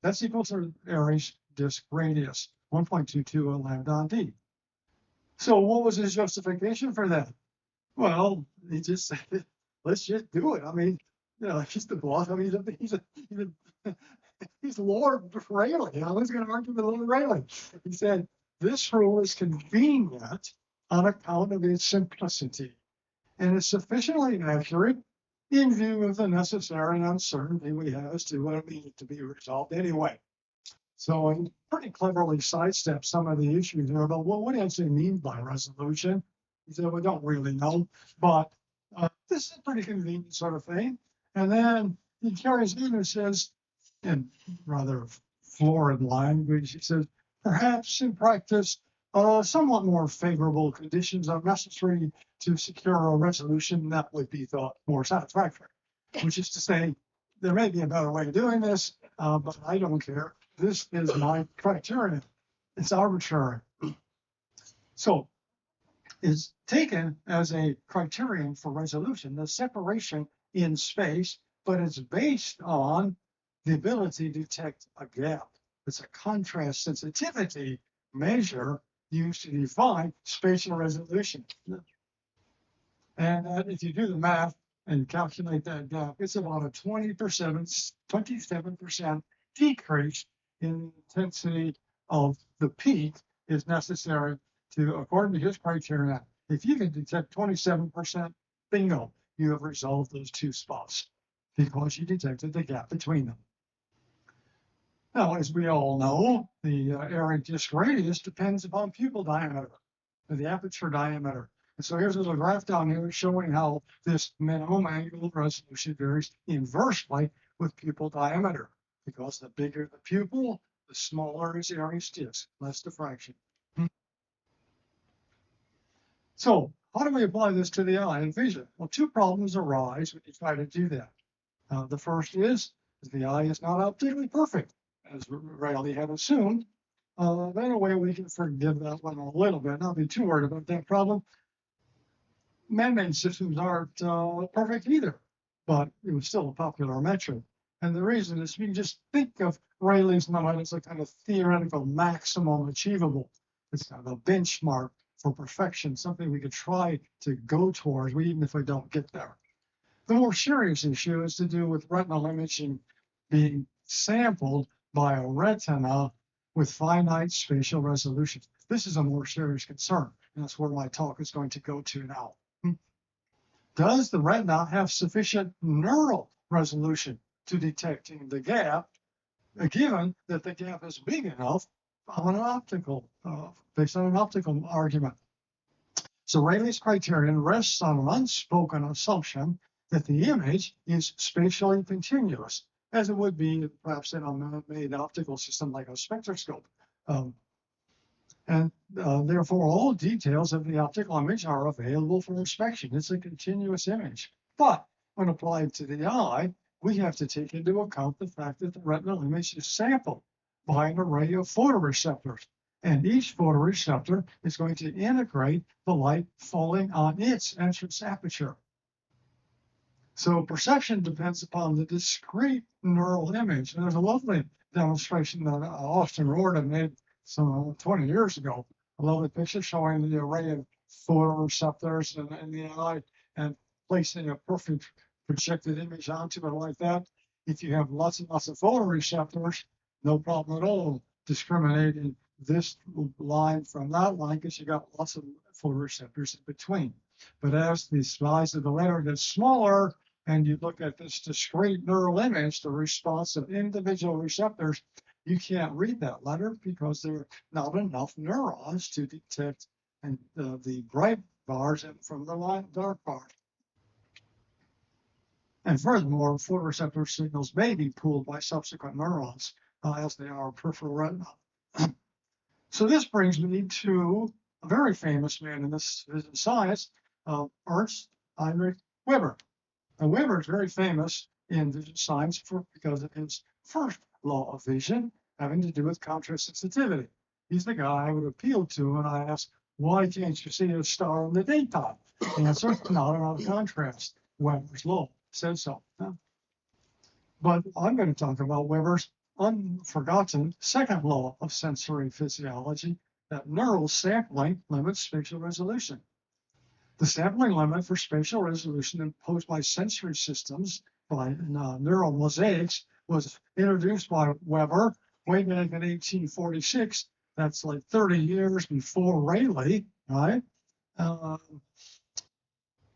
that's equal to Airy's disk radius, 1.22 lambda d. So what was his justification for that? Well, he just said, let's just do it. I mean, you know, he's the boss. I mean, he's Lord Rayleigh. I was going to argue with Lord Rayleigh. He said, This rule is convenient on account of its simplicity and is sufficiently accurate in view of the necessary uncertainty we have as to what it means to be resolved anyway. So I pretty cleverly sidestepped some of the issues there about what do you actually mean by resolution? He said, we don't really know, but this is a pretty convenient sort of thing. And then he carries on and says, in rather florid language, he says, perhaps in practice, somewhat more favorable conditions are necessary to secure a resolution that would be thought more satisfactory, which is to say, there may be a better way of doing this, but I don't care. This is my criterion. It's arbitrary. So it's taken as a criterion for resolution, the separation in space, but it's based on the ability to detect a gap. It's a contrast sensitivity measure used to define spatial resolution. And if you do the math and calculate that gap, it's about a 27% decrease in intensity of the peak is necessary to, according to his criteria, if you can detect 27%, bingo, you have resolved those two spots because you detected the gap between them. Now, as we all know, the area disk radius depends upon pupil diameter, the aperture diameter. And so here's a little graph down here showing how this minimum angular resolution varies inversely with pupil diameter, because the bigger the pupil, the smaller its area disk, less diffraction. So how do we apply this to the eye and vision? Well, two problems arise when you try to do that. The first is the eye is not optically perfect, as Rayleigh had assumed. Then a way we can forgive that one a little bit, not be too worried about that problem. Man-made systems aren't perfect either, but it was still a popular metric. And the reason is you can just think of Rayleigh's limit as a kind of theoretical maximum achievable. It's kind of a benchmark for perfection, something we could try to go towards, even if we don't get there. The more serious issue is to do with retinal imaging being sampled by a retina with finite spatial resolution. This is a more serious concern, and that's where my talk is going to go to now. Does the retina have sufficient neural resolution to detecting the gap, given that the gap is big enough on an optical, based on an optical argument? So Rayleigh's criterion rests on an unspoken assumption that the image is spatially continuous, as it would be perhaps in a man-made optical system like a spectroscope. Therefore, all details of the optical image are available for inspection. It's a continuous image. But when applied to the eye, we have to take into account the fact that the retinal image is sampled by an array of photoreceptors. And each photoreceptor is going to integrate the light falling on its entrance aperture. So perception depends upon the discrete neural image. And there's a lovely demonstration that Austin Rorda made some 20 years ago. A lovely picture showing the array of photoreceptors in the eye and placing a perfect projected image onto it like that. If you have lots and lots of photoreceptors, no problem at all discriminating this line from that line, because you got lots of photoreceptors in between. But as the size of the letter gets smaller and you look at this discrete neural image, the response of individual receptors, you can't read that letter because there are not enough neurons to detect the bright bars from the dark bars. And furthermore, photoreceptor signals may be pooled by subsequent neurons as they are peripheral retina. So this brings me to a very famous man in this science, Ernst Heinrich Weber. Now, Weber is very famous in vision science because of his first law of vision, having to do with contrast sensitivity. He's the guy I would appeal to when I ask, why can't you see a star in the daytime? The answer, not enough contrast. Weber's law says so. But I'm going to talk about Weber's unforgotten second law of sensory physiology, that neural sampling limits spatial resolution. The sampling limit for spatial resolution imposed by sensory systems by neural mosaics was introduced by Weber way back in 1846 That's like 30 years before Rayleigh, right?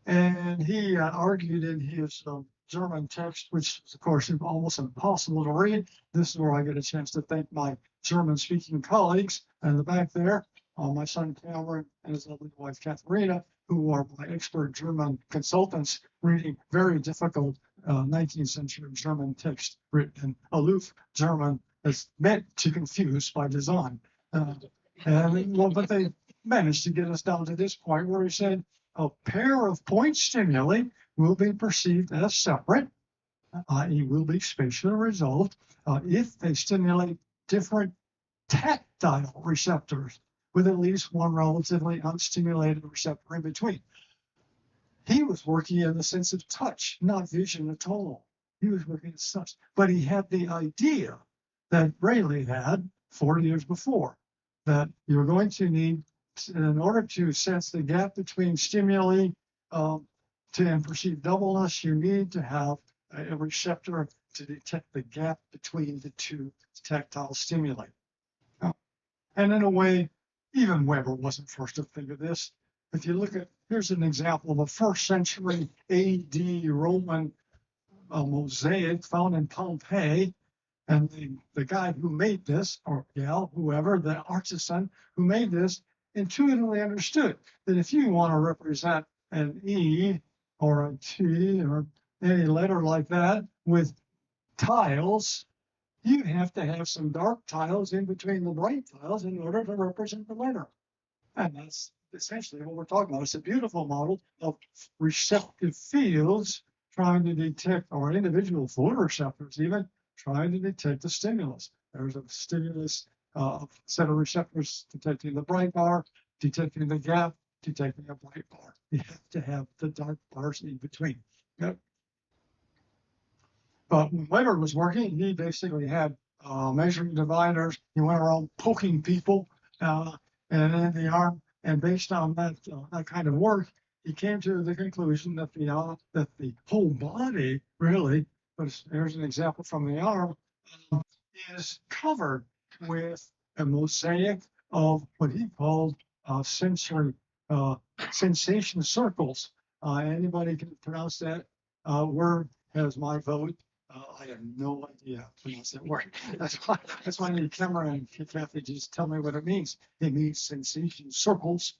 And he argued in his German text, which is, of course, almost impossible to read. This is where I get a chance to thank my German-speaking colleagues in the back there, my son Cameron and his lovely wife Katharina, who are my expert German consultants, reading very difficult 19th century German text written in aloof German that's meant to confuse by design. But they managed to get us down to this point where he said, a pair of point stimuli will be perceived as separate, i.e. will be spatially resolved, if they stimulate different tactile receptors with at least one relatively unstimulated receptor in between. He was working in the sense of touch, not vision at all. He was working at touch, but he had the idea that Rayleigh had 40 years before, that you're going to need, in order to sense the gap between stimuli and perceive doubleness, you need to have a receptor to detect the gap between the two tactile stimuli. And in a way, even Weber wasn't first to think of this. If you look at, here's an example of a first century AD Roman mosaic found in Pompeii. And the guy who made this, or gal, whoever, the artisan who made this, intuitively understood that if you want to represent an E or a T or any letter like that with tiles, you have to have some dark tiles in between the bright tiles in order to represent the letter. And that's essentially what we're talking about. It's a beautiful model of receptive fields trying to detect, or individual photoreceptors even, trying to detect the stimulus. There's a stimulus, set of receptors detecting the bright bar, detecting the gap, detecting a bright bar. You have to have the dark bars in between. Yep. But when Weber was working, he basically had measuring dividers. He went around poking people and in the arm, and based on that kind of work, he came to the conclusion that the whole body really, but there's an example from the arm, is covered with a mosaic of what he called sensory sensation circles. Anybody can pronounce that word? Has my vote. I have no idea how to pronounce that word. That's why I need camera and Kathy just tell me what it means. It means sensation circles,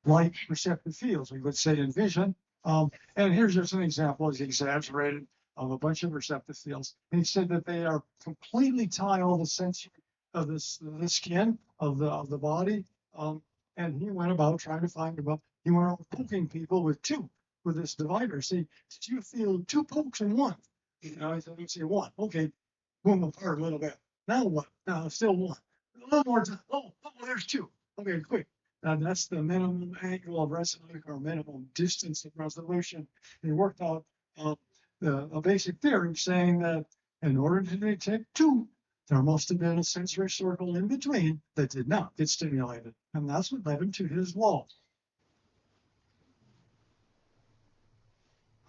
like receptive fields, we would say in vision. And here's just an example, it's exaggerated, of a bunch of receptive fields. And he said that they are completely tile, the sensory of the skin of the body. And he went about trying to find he went around poking people with this divider. See, did you feel two pokes in one? You know, I said, let's see, one. Okay, boom them apart a little bit. Now what? Now still one. A little more time. Oh, there's two. Okay, quick. That's the minimum angle of resolution or minimum distance of resolution. He worked out a basic theory saying that in order to detect two, there must have been a sensory circle in between that did not get stimulated. And that's what led him to his law.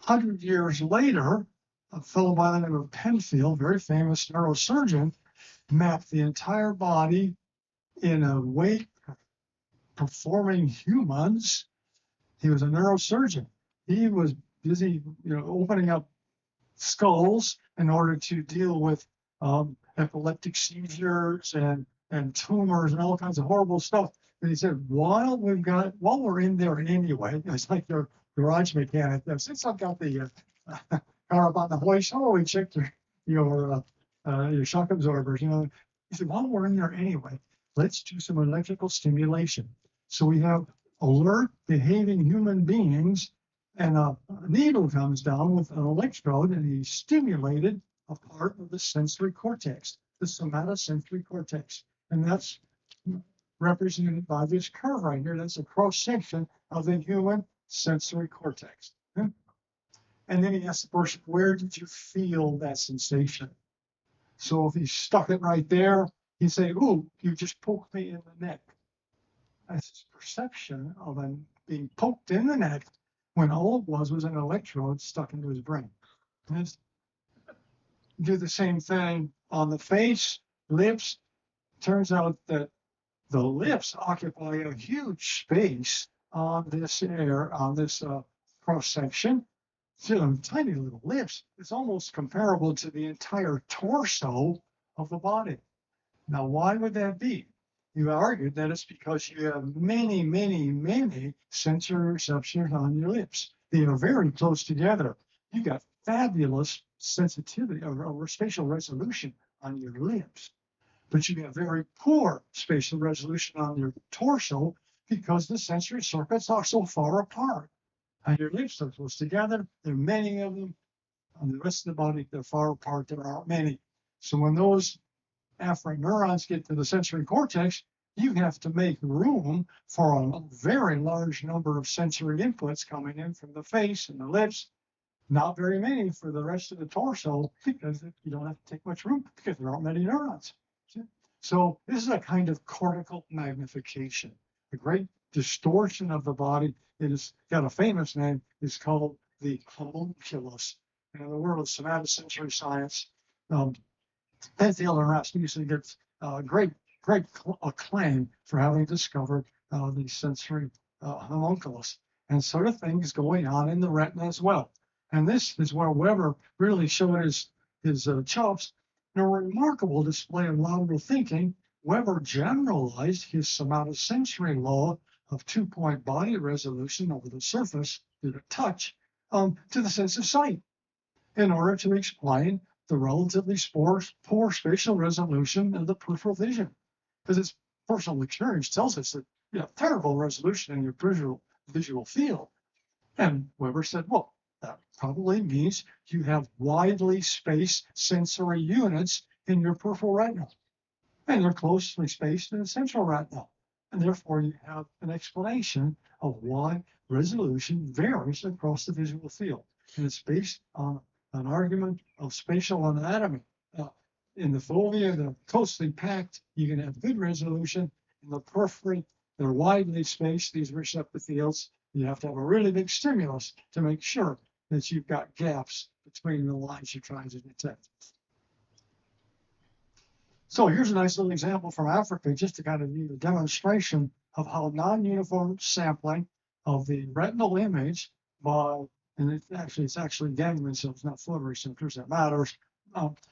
100 years later, a fellow by the name of Penfield, very famous neurosurgeon, mapped the entire body in a way performing humans. He was a neurosurgeon. He was busy, opening up skulls in order to deal with epileptic seizures and tumors and all kinds of horrible stuff. And he said, while we're in there anyway, it's like your garage mechanic. Since I've got the car up on the hoist, how about we check your shock absorbers? He said, while we're in there anyway, let's do some electrical stimulation. So we have alert, behaving human beings, and a needle comes down with an electrode, and he stimulated a part of the sensory cortex, the somatosensory cortex. And that's represented by this curve right here. That's a cross section of the human sensory cortex. Okay? And then he asked the person, where did you feel that sensation? So if he stuck it right there, he'd say, ooh, you just poked me in the neck. That's his perception of him being poked in the neck when all it was an electrode stuck into his brain. Do the same thing on the face, lips. Turns out that the lips occupy a huge space on this cross section. So tiny little lips. It's almost comparable to the entire torso of the body. Now, why would that be? You argued that it's because you have many, many, many sensory receptors on your lips. They are very close together. You got fabulous sensitivity or spatial resolution on your lips, but you have very poor spatial resolution on your torso because the sensory circuits are so far apart. And your lips are close together. There are many of them. On the rest of the body, they're far apart. There aren't many. So when those afferent neurons get to the sensory cortex, you have to make room for a very large number of sensory inputs coming in from the face and the lips. Not very many for the rest of the torso because you don't have to take much room because there aren't many neurons. So this is a kind of cortical magnification, a great distortion of the body. It has got a famous name. It's called the homunculus. And in the world of somatosensory science, Penfield and Rasmussen gets great acclaim for having discovered the sensory homunculus. And sort of things going on in the retina as well. And this is where Weber really showed his chops. In a remarkable display of lateral thinking, Weber generalized his somatosensory law of two-point body resolution over the surface due to touch to the sense of sight in order to explain the relatively poor spatial resolution of the peripheral vision. Because his personal experience tells us that you have terrible resolution in your visual field. And Weber said, well, that probably means you have widely spaced sensory units in your peripheral retina. And they're closely spaced in the central retina. And therefore, you have an explanation of why resolution varies across the visual field. And it's based on an argument of spatial anatomy. In the fovea, they're closely packed. You can have good resolution. In the periphery, they're widely spaced, these receptor fields. You have to have a really big stimulus to make sure that you've got gaps between the lines you're trying to detect. So here's a nice little example from Africa, just to kind of give a demonstration of how non-uniform sampling of the retinal image by, and it's actually ganglion cells, not photoreceptors that matters,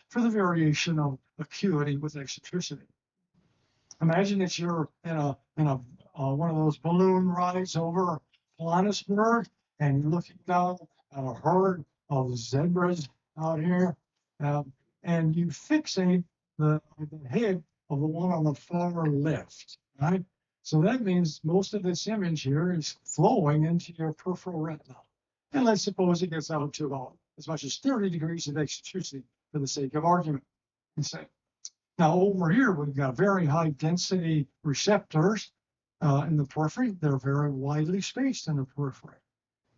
for the variation of acuity with eccentricity. Imagine that you're in a one of those balloon rides over Johannesburg, and you're looking down at a herd of zebras out here, and you fixate the head of the one on the far left, right? So that means most of this image here is flowing into your peripheral retina. And let's suppose it gets out to about as much as 30 degrees of eccentricity for the sake of argument. And say, now over here, we've got very high density receptors in the periphery. They're very widely spaced in the periphery.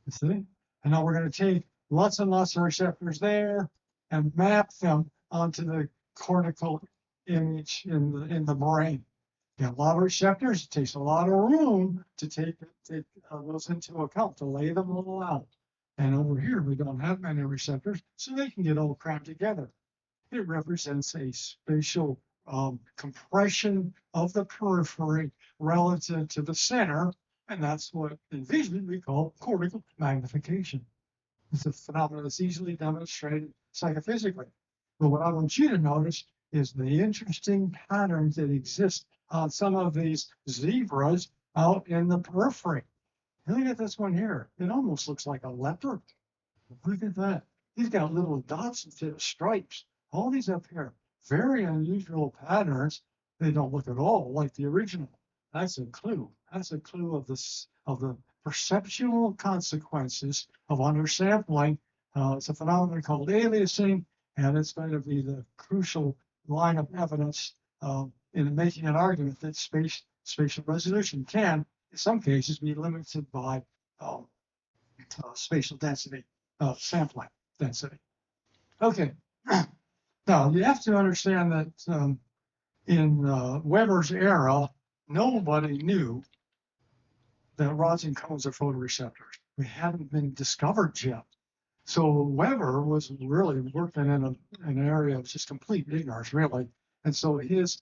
You see? And now we're going to take lots and lots of receptors there and map them onto the cortical image in the brain. You have a lot of receptors. It takes a lot of room to take those into account, to lay them all out. And over here, we don't have many receptors, so they can get all crammed together. It represents a spatial compression of the periphery relative to the center, and that's what in vision we call cortical magnification. It's a phenomenon that's easily demonstrated psychophysically. But what I want you to notice is the interesting patterns that exist on some of these zebras out in the periphery. Look at this one here. It almost looks like a leopard. Look at that. He's got little dots instead of stripes. All these up here, very unusual patterns. They don't look at all like the original. That's a clue. That's a clue of the perceptual consequences of undersampling. It's a phenomenon called aliasing, and it's going to be the crucial line of evidence in making an argument that spatial resolution can, in some cases, be limited by spatial density, sampling density. Okay. Now, you have to understand that in Weber's era, nobody knew that rods and cones are photoreceptors. We hadn't been discovered yet. So Weber was really working in an area of just complete ignorance, really. And so his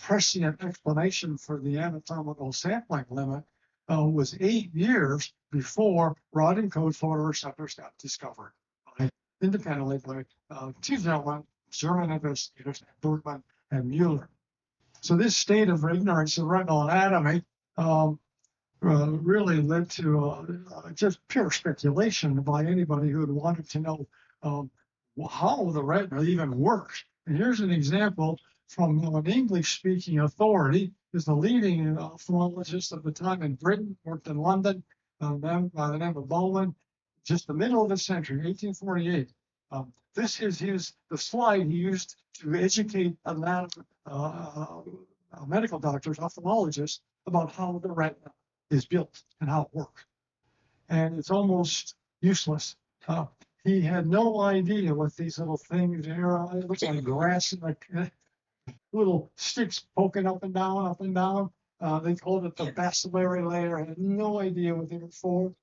prescient explanation for the anatomical sampling limit was 8 years before rod and cone photoreceptors got discovered independently by two gentlemen, German investigators, Bergman and Mueller. So this state of ignorance of retinal anatomy really led to just pure speculation by anybody who had wanted to know how the retina even works. And here's an example from an English-speaking authority, who's the leading ophthalmologist of the time in Britain, worked in London, by the name of Bowman, just the middle of the century, 1848. This is the slide he used to educate medical doctors, ophthalmologists, about how the retina is built and how it works. And it's almost useless. He had no idea what these little things are. It looks like grass, like little sticks poking up and down, up and down. They called it the bacillary layer. I had no idea what they were for.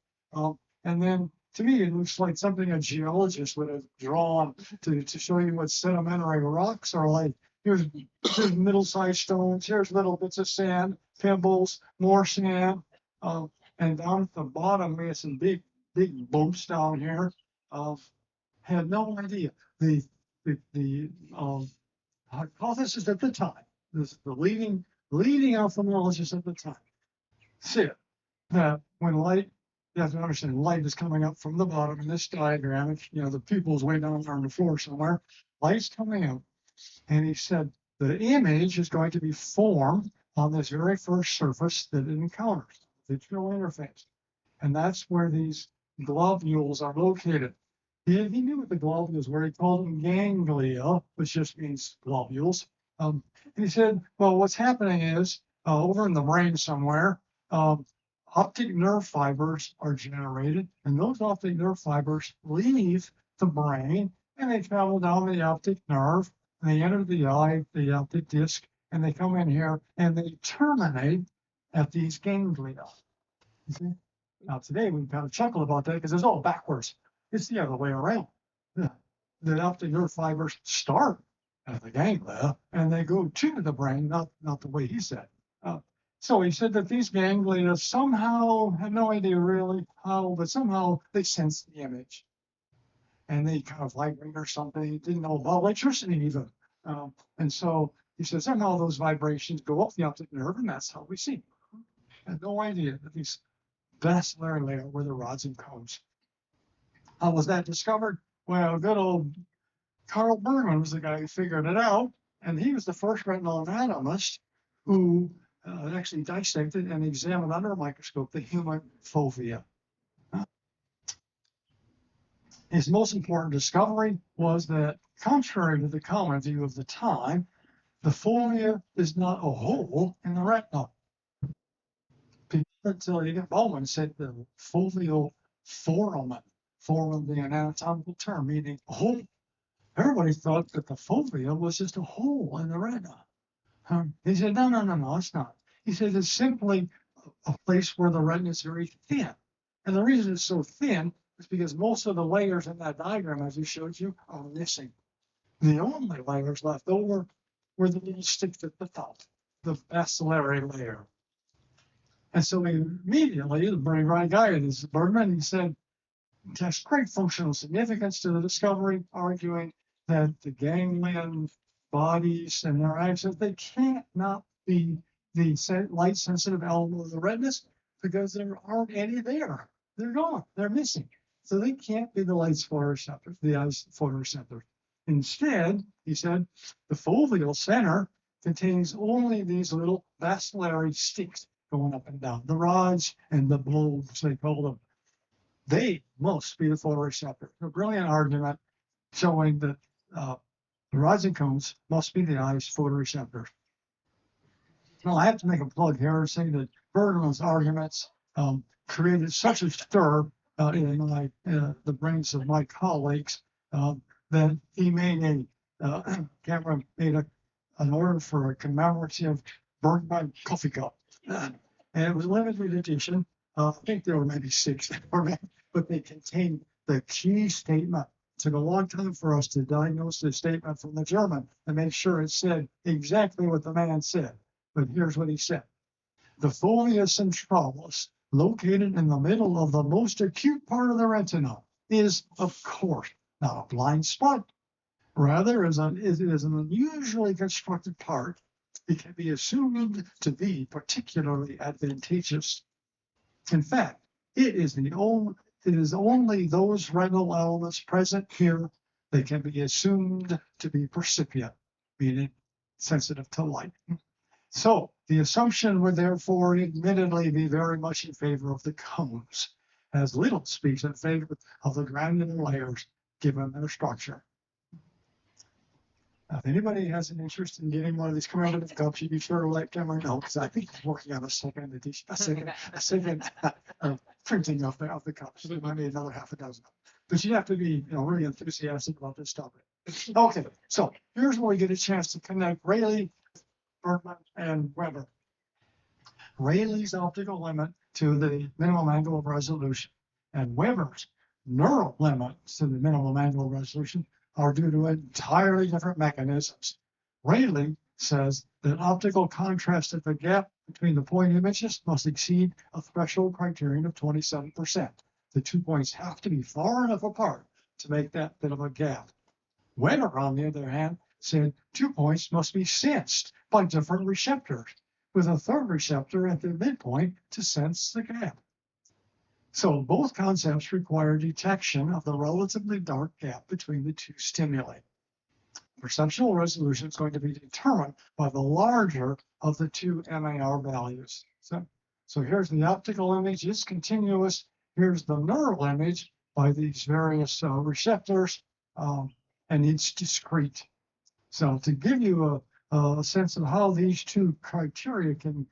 And then to me, it looks like something a geologist would have drawn to show you what sedimentary rocks are like. Here's middle-sized stones. Here's little bits of sand, pebbles, more sand. And down at the bottom, we had some big bumps down here. Had no idea. The hypothesis at the time, the leading ophthalmologist at the time, said that when light, you have to understand, light is coming up from the bottom in this diagram. The pupil's way down there on the floor somewhere. Light's coming up. And he said the image is going to be formed on this very first surface that it encounters, the vitreal interface. And that's where these globules are located. He knew what the globules were. He called them ganglia, which just means globules. And he said, well, what's happening is over in the brain somewhere, optic nerve fibers are generated, and those optic nerve fibers leave the brain and they travel down the optic nerve and they enter the eye, the optic disc, and they come in here and they terminate at these ganglia. You see? Now today we kind of chuckle about that because it's all backwards. It's the other way around. The optic nerve fibers start at the ganglia and they go to the brain, not the way he said. So he said that these ganglia somehow, had no idea really how, but somehow they sense the image. And they kind of vibrate or something. He didn't know about electricity even. And so he said somehow those vibrations go up the optic nerve, and that's how we see. Had no idea that these bacillary layer were the rods and cones. How was that discovered? Well, good old Carl Bergman was the guy who figured it out, and he was the first retinal anatomist who actually dissected and examined under a microscope the human fovea. His most important discovery was that, contrary to the common view of the time, the fovea is not a hole in the retina. Until Bowman said the foveal foramen being an anatomical term, meaning a hole. Everybody thought that the fovea was just a hole in the retina. He said, no, it's not. He said it's simply a place where the retina is very thin. And the reason it's so thin is because most of the layers in that diagram, as he showed you, are missing. The only layers left over were the little sticks at the top, the bacillary layer. And so immediately, the very right guy, this is Bergman, he said, it has great functional significance to the discovery, arguing that the ganglion bodies and their axons, they can't not be the light sensitive element of the retinas because there aren't any there. They're gone. They're missing. So they can't be the light's photoreceptors, the eye's photoreceptors. Instead, he said, the foveal center contains only these little bacillary sticks going up and down, the rods and the bulbs, they call them. They must be the photoreceptor. A brilliant argument showing that the rods and cones must be the eye's photoreceptors. Now, I have to make a plug here and say that Bergman's arguments created such a stir in the brains of my colleagues that he made Cameron made an order for a commemorative Bergman coffee cup. And it was limited edition. I think there were maybe 6, but they contained the key statement took a long time for us to diagnose the statement from the German and make sure it said exactly what the man said. But here's what he said. The fovea centralis, located in the middle of the most acute part of the retina, is, of course, not a blind spot. Rather, it is an unusually constructed part. It can be assumed to be particularly advantageous. In fact, it is only those retinal elements present here that can be assumed to be percipient, meaning sensitive to light. So the assumption would therefore admittedly be very much in favor of the cones, as little speaks in favor of the granular layers given their structure. Now, if anybody has an interest in getting one of these commemorative cups, you be sure to let Cameron know, because I think I'm working on a second edition, a second printing of the cups. So I made another half a dozen. But you have to be, really enthusiastic about this topic. Okay, so here's where we get a chance to connect Rayleigh, Bergman, and Weber. Rayleigh's optical limit to the minimum angle of resolution and Weber's neural limits to the minimum angle of resolution are due to entirely different mechanisms. Rayleigh says that optical contrast at the gap between the point images must exceed a threshold criterion of 27%. The 2 points have to be far enough apart to make that bit of a gap. Weber, on the other hand, said 2 points must be sensed by different receptors, with a third receptor at the midpoint to sense the gap. So both concepts require detection of the relatively dark gap between the two stimuli. Perceptual resolution is going to be determined by the larger of the two MAR values. So here's the optical image, it's continuous. Here's the neural image by these various receptors, and it's discrete. So to give you a sense of how these two criteria can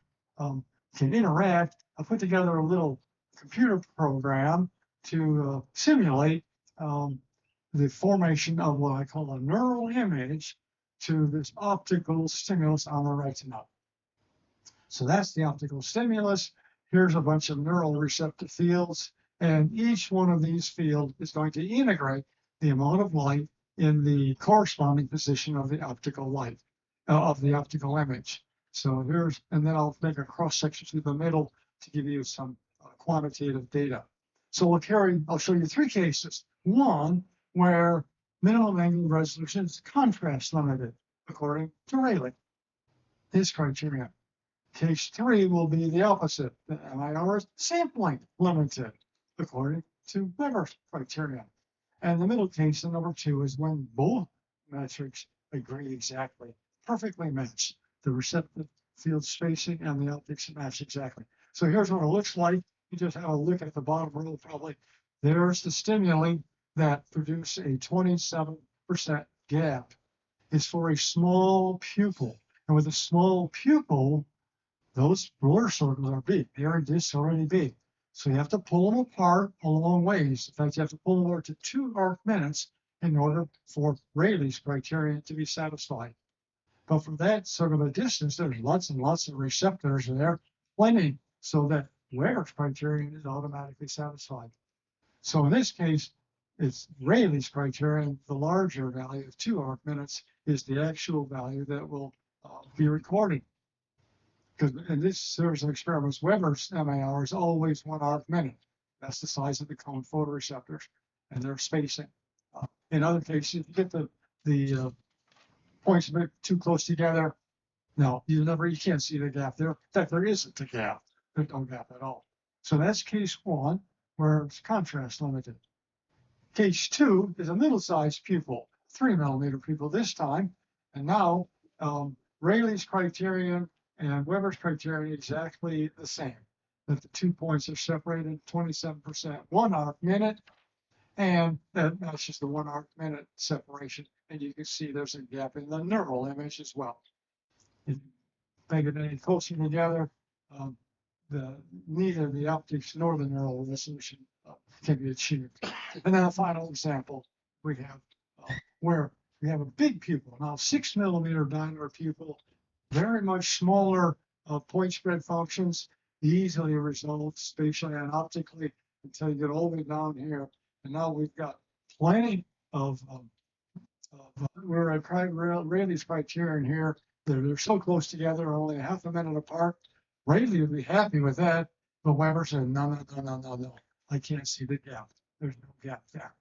interact, I put together a little computer program to simulate the formation of what I call a neural image to this optical stimulus on the retina. So that's the optical stimulus. Here's a bunch of neural receptor fields, and each one of these fields is going to integrate the amount of light in the corresponding position of the optical light, of the optical image. So and then I'll make a cross section through the middle to give you some quantitative data. So I'll show you three cases. One, where minimum angle resolution is contrast limited, according to Rayleigh, his criteria. Case 3 will be the opposite. The MIR is sampling limited, according to Weber's criteria. And the middle case, the number 2, is when both metrics agree exactly, perfectly match. The receptive field spacing and the optics match exactly. So here's what it looks like. You just have a look at the bottom row probably. There's the stimuli that produce a 27% gap. It's for a small pupil. And with a small pupil, those blur circles are big. The area discs are already big. So you have to pull them apart a long ways. In fact, you have to pull them apart to 2 arc minutes in order for Rayleigh's criterion to be satisfied. But from that sort of a distance, there's lots and lots of receptors there, plenty, so that Weber's criterion is automatically satisfied. So in this case, it's Rayleigh's criterion. The larger value of 2 arc minutes is the actual value that will be recorded. Because in this series of experiments, Weber's MAR is always 1 arc minute. That's the size of the cone photoreceptors and their spacing. In other cases, if you get the points a bit too close together, no, you can't see the gap there. In fact, there isn't a gap. There's no gap at all. So that's case 1, where it's contrast limited. Case 2 is a middle-sized pupil, 3 millimeter pupil this time. And now Rayleigh's criterion and Weber's criterion exactly the same. That the 2 points are separated 27%, 1 arc minute, and that matches the 1 arc minute separation. And you can see there's a gap in the neural image as well. If you make it any closer together, neither the optics nor the neural resolution can be achieved. And then a final example we have where we have a big pupil, now 6 millimeter diameter pupil, very much smaller point spread functions, easily resolved spatially and optically until you get all the way down here. And now we've got plenty we're at Rayleigh's criterion here. They're so close together, only a half a minute apart. Rayleigh would be happy with that, but Weber said, no. I can't see the gap. There's no gap there.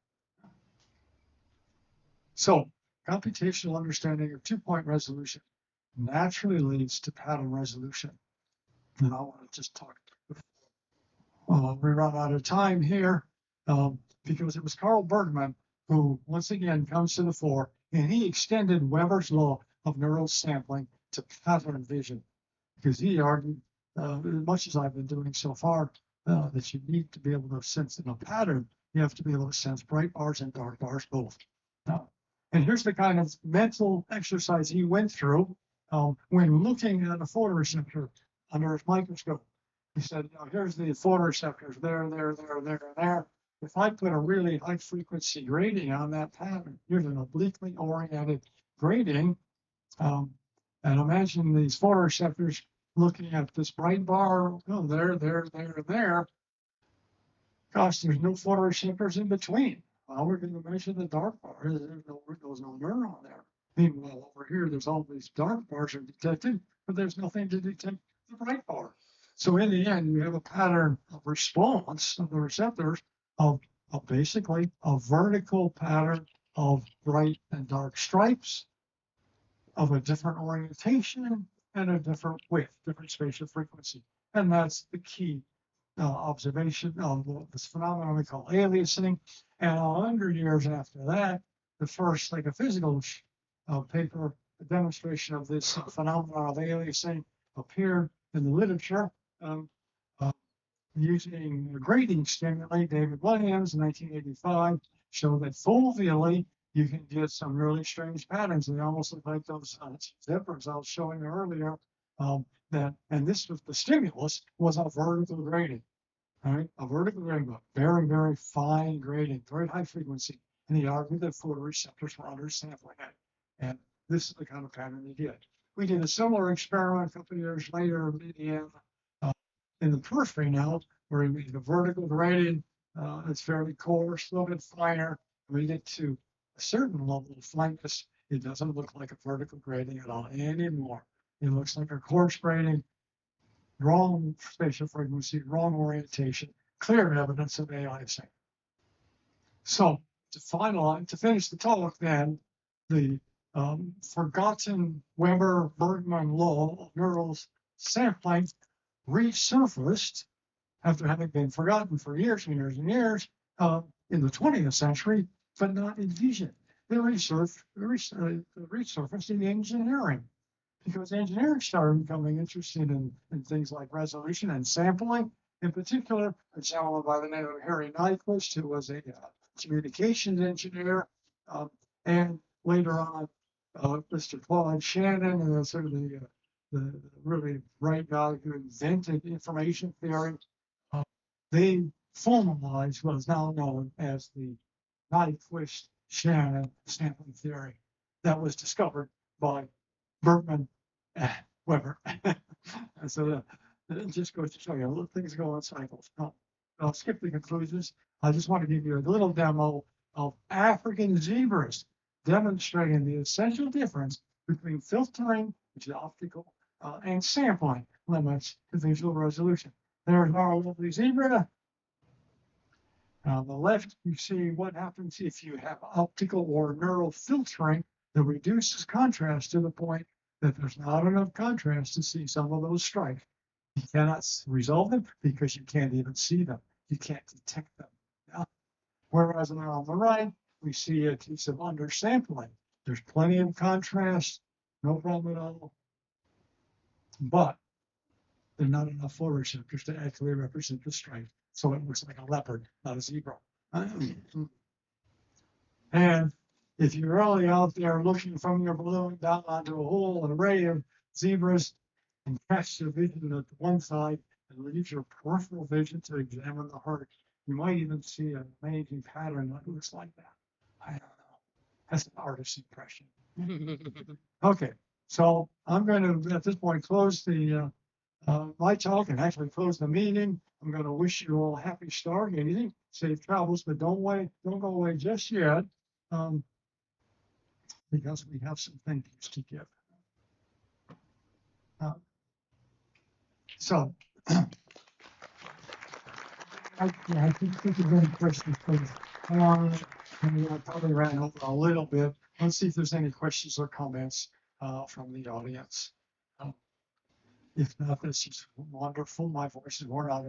So computational understanding of two-point resolution naturally leads to pattern resolution. And I want to just talk. We run out of time here because it was Carl Bergman who once again comes to the fore, and he extended Weber's law of neural sampling to pattern vision, because he argued, as much as I've been doing so far, that you need to be able to sense in a pattern. You have to be able to sense bright bars and dark bars both. And here's the kind of mental exercise he went through when looking at a photoreceptor under his microscope. He said, here's the photoreceptors there, and there. If I put a really high frequency grading on that pattern, here's an obliquely oriented grading, and imagine these photoreceptors looking at this bright bar, there. Gosh, there's no photoreceptors in between. Well, we're going to measure the dark bar. There's no neuron there. Meanwhile, over here, there's all these dark bars are detected, but there's nothing to detect the bright bar. So in the end, you have a pattern of response of the receptors of basically a vertical pattern of bright and dark stripes of a different orientation and a different width, different spatial frequency. And that's the key observation of this phenomenon we call aliasing. And 100 years after that, the first psychophysical paper, a demonstration of this phenomenon of aliasing appeared in the literature using grading stimuli. David Williams in 1985 showed that foveally you can get some really strange patterns. They almost look like those zebras I was showing earlier. And this was the stimulus was a vertical grading. All right, a vertical grading, but very, very fine grading, very high frequency. And he argued that photoreceptors were undersampling it. And this is the kind of pattern he did. We did a similar experiment a couple of years later in the periphery now, where we made a vertical grading. It's fairly coarse, a little bit finer. When we get to a certain level of fineness, it doesn't look like a vertical grading at all anymore. It looks like a coarse grading, wrong spatial frequency, wrong orientation, clear evidence of aliasing. So to finish the talk, then the forgotten Weber-Bergman law of neural sampling resurfaced after having been forgotten for years and years and years in the 20th century, but not in vision. They resurfaced in engineering, because engineering started becoming interested in things like resolution and sampling. In particular, a gentleman by the name of Harry Nyquist, who was a communications engineer, and later on, Mr. Claude Shannon, sort of the really bright guy who invented information theory. They formalized what is now known as the Nyquist-Shannon sampling theory that was discovered by Bergman Weber. And so it just goes to show you, things go in cycles. Now, I'll skip the conclusions. I just want to give you a little demo of African zebras demonstrating the essential difference between filtering, which is optical, and sampling limits to visual resolution. There's our lovely zebra. On the left, you see what happens if you have optical or neural filtering that reduces contrast to the point that there's not enough contrast to see some of those stripes. You cannot resolve them because you can't even see them. You can't detect them. Yeah? Whereas on the right, we see a case of undersampling. There's plenty of contrast, no problem at all. But there are not enough photoreceptors to actually represent the stripe. So it looks like a leopard, not a zebra. And if you're really out there looking from your balloon down onto a whole array of zebras and catch your vision at one side and leave your peripheral vision to examine the heart, you might even see an amazing pattern that looks like that. I don't know. That's an artist's impression. Okay, so I'm going to, at this point, close the my talk and actually close the meeting. I'm going to wish you all happy stargazing, safe travels, but don't go away just yet. because we have some thank yous to give. So, I think we can get questions, please. And I probably ran over a little bit. Let's see if there's any questions or comments from the audience. If not, this is wonderful. My voice is worn out.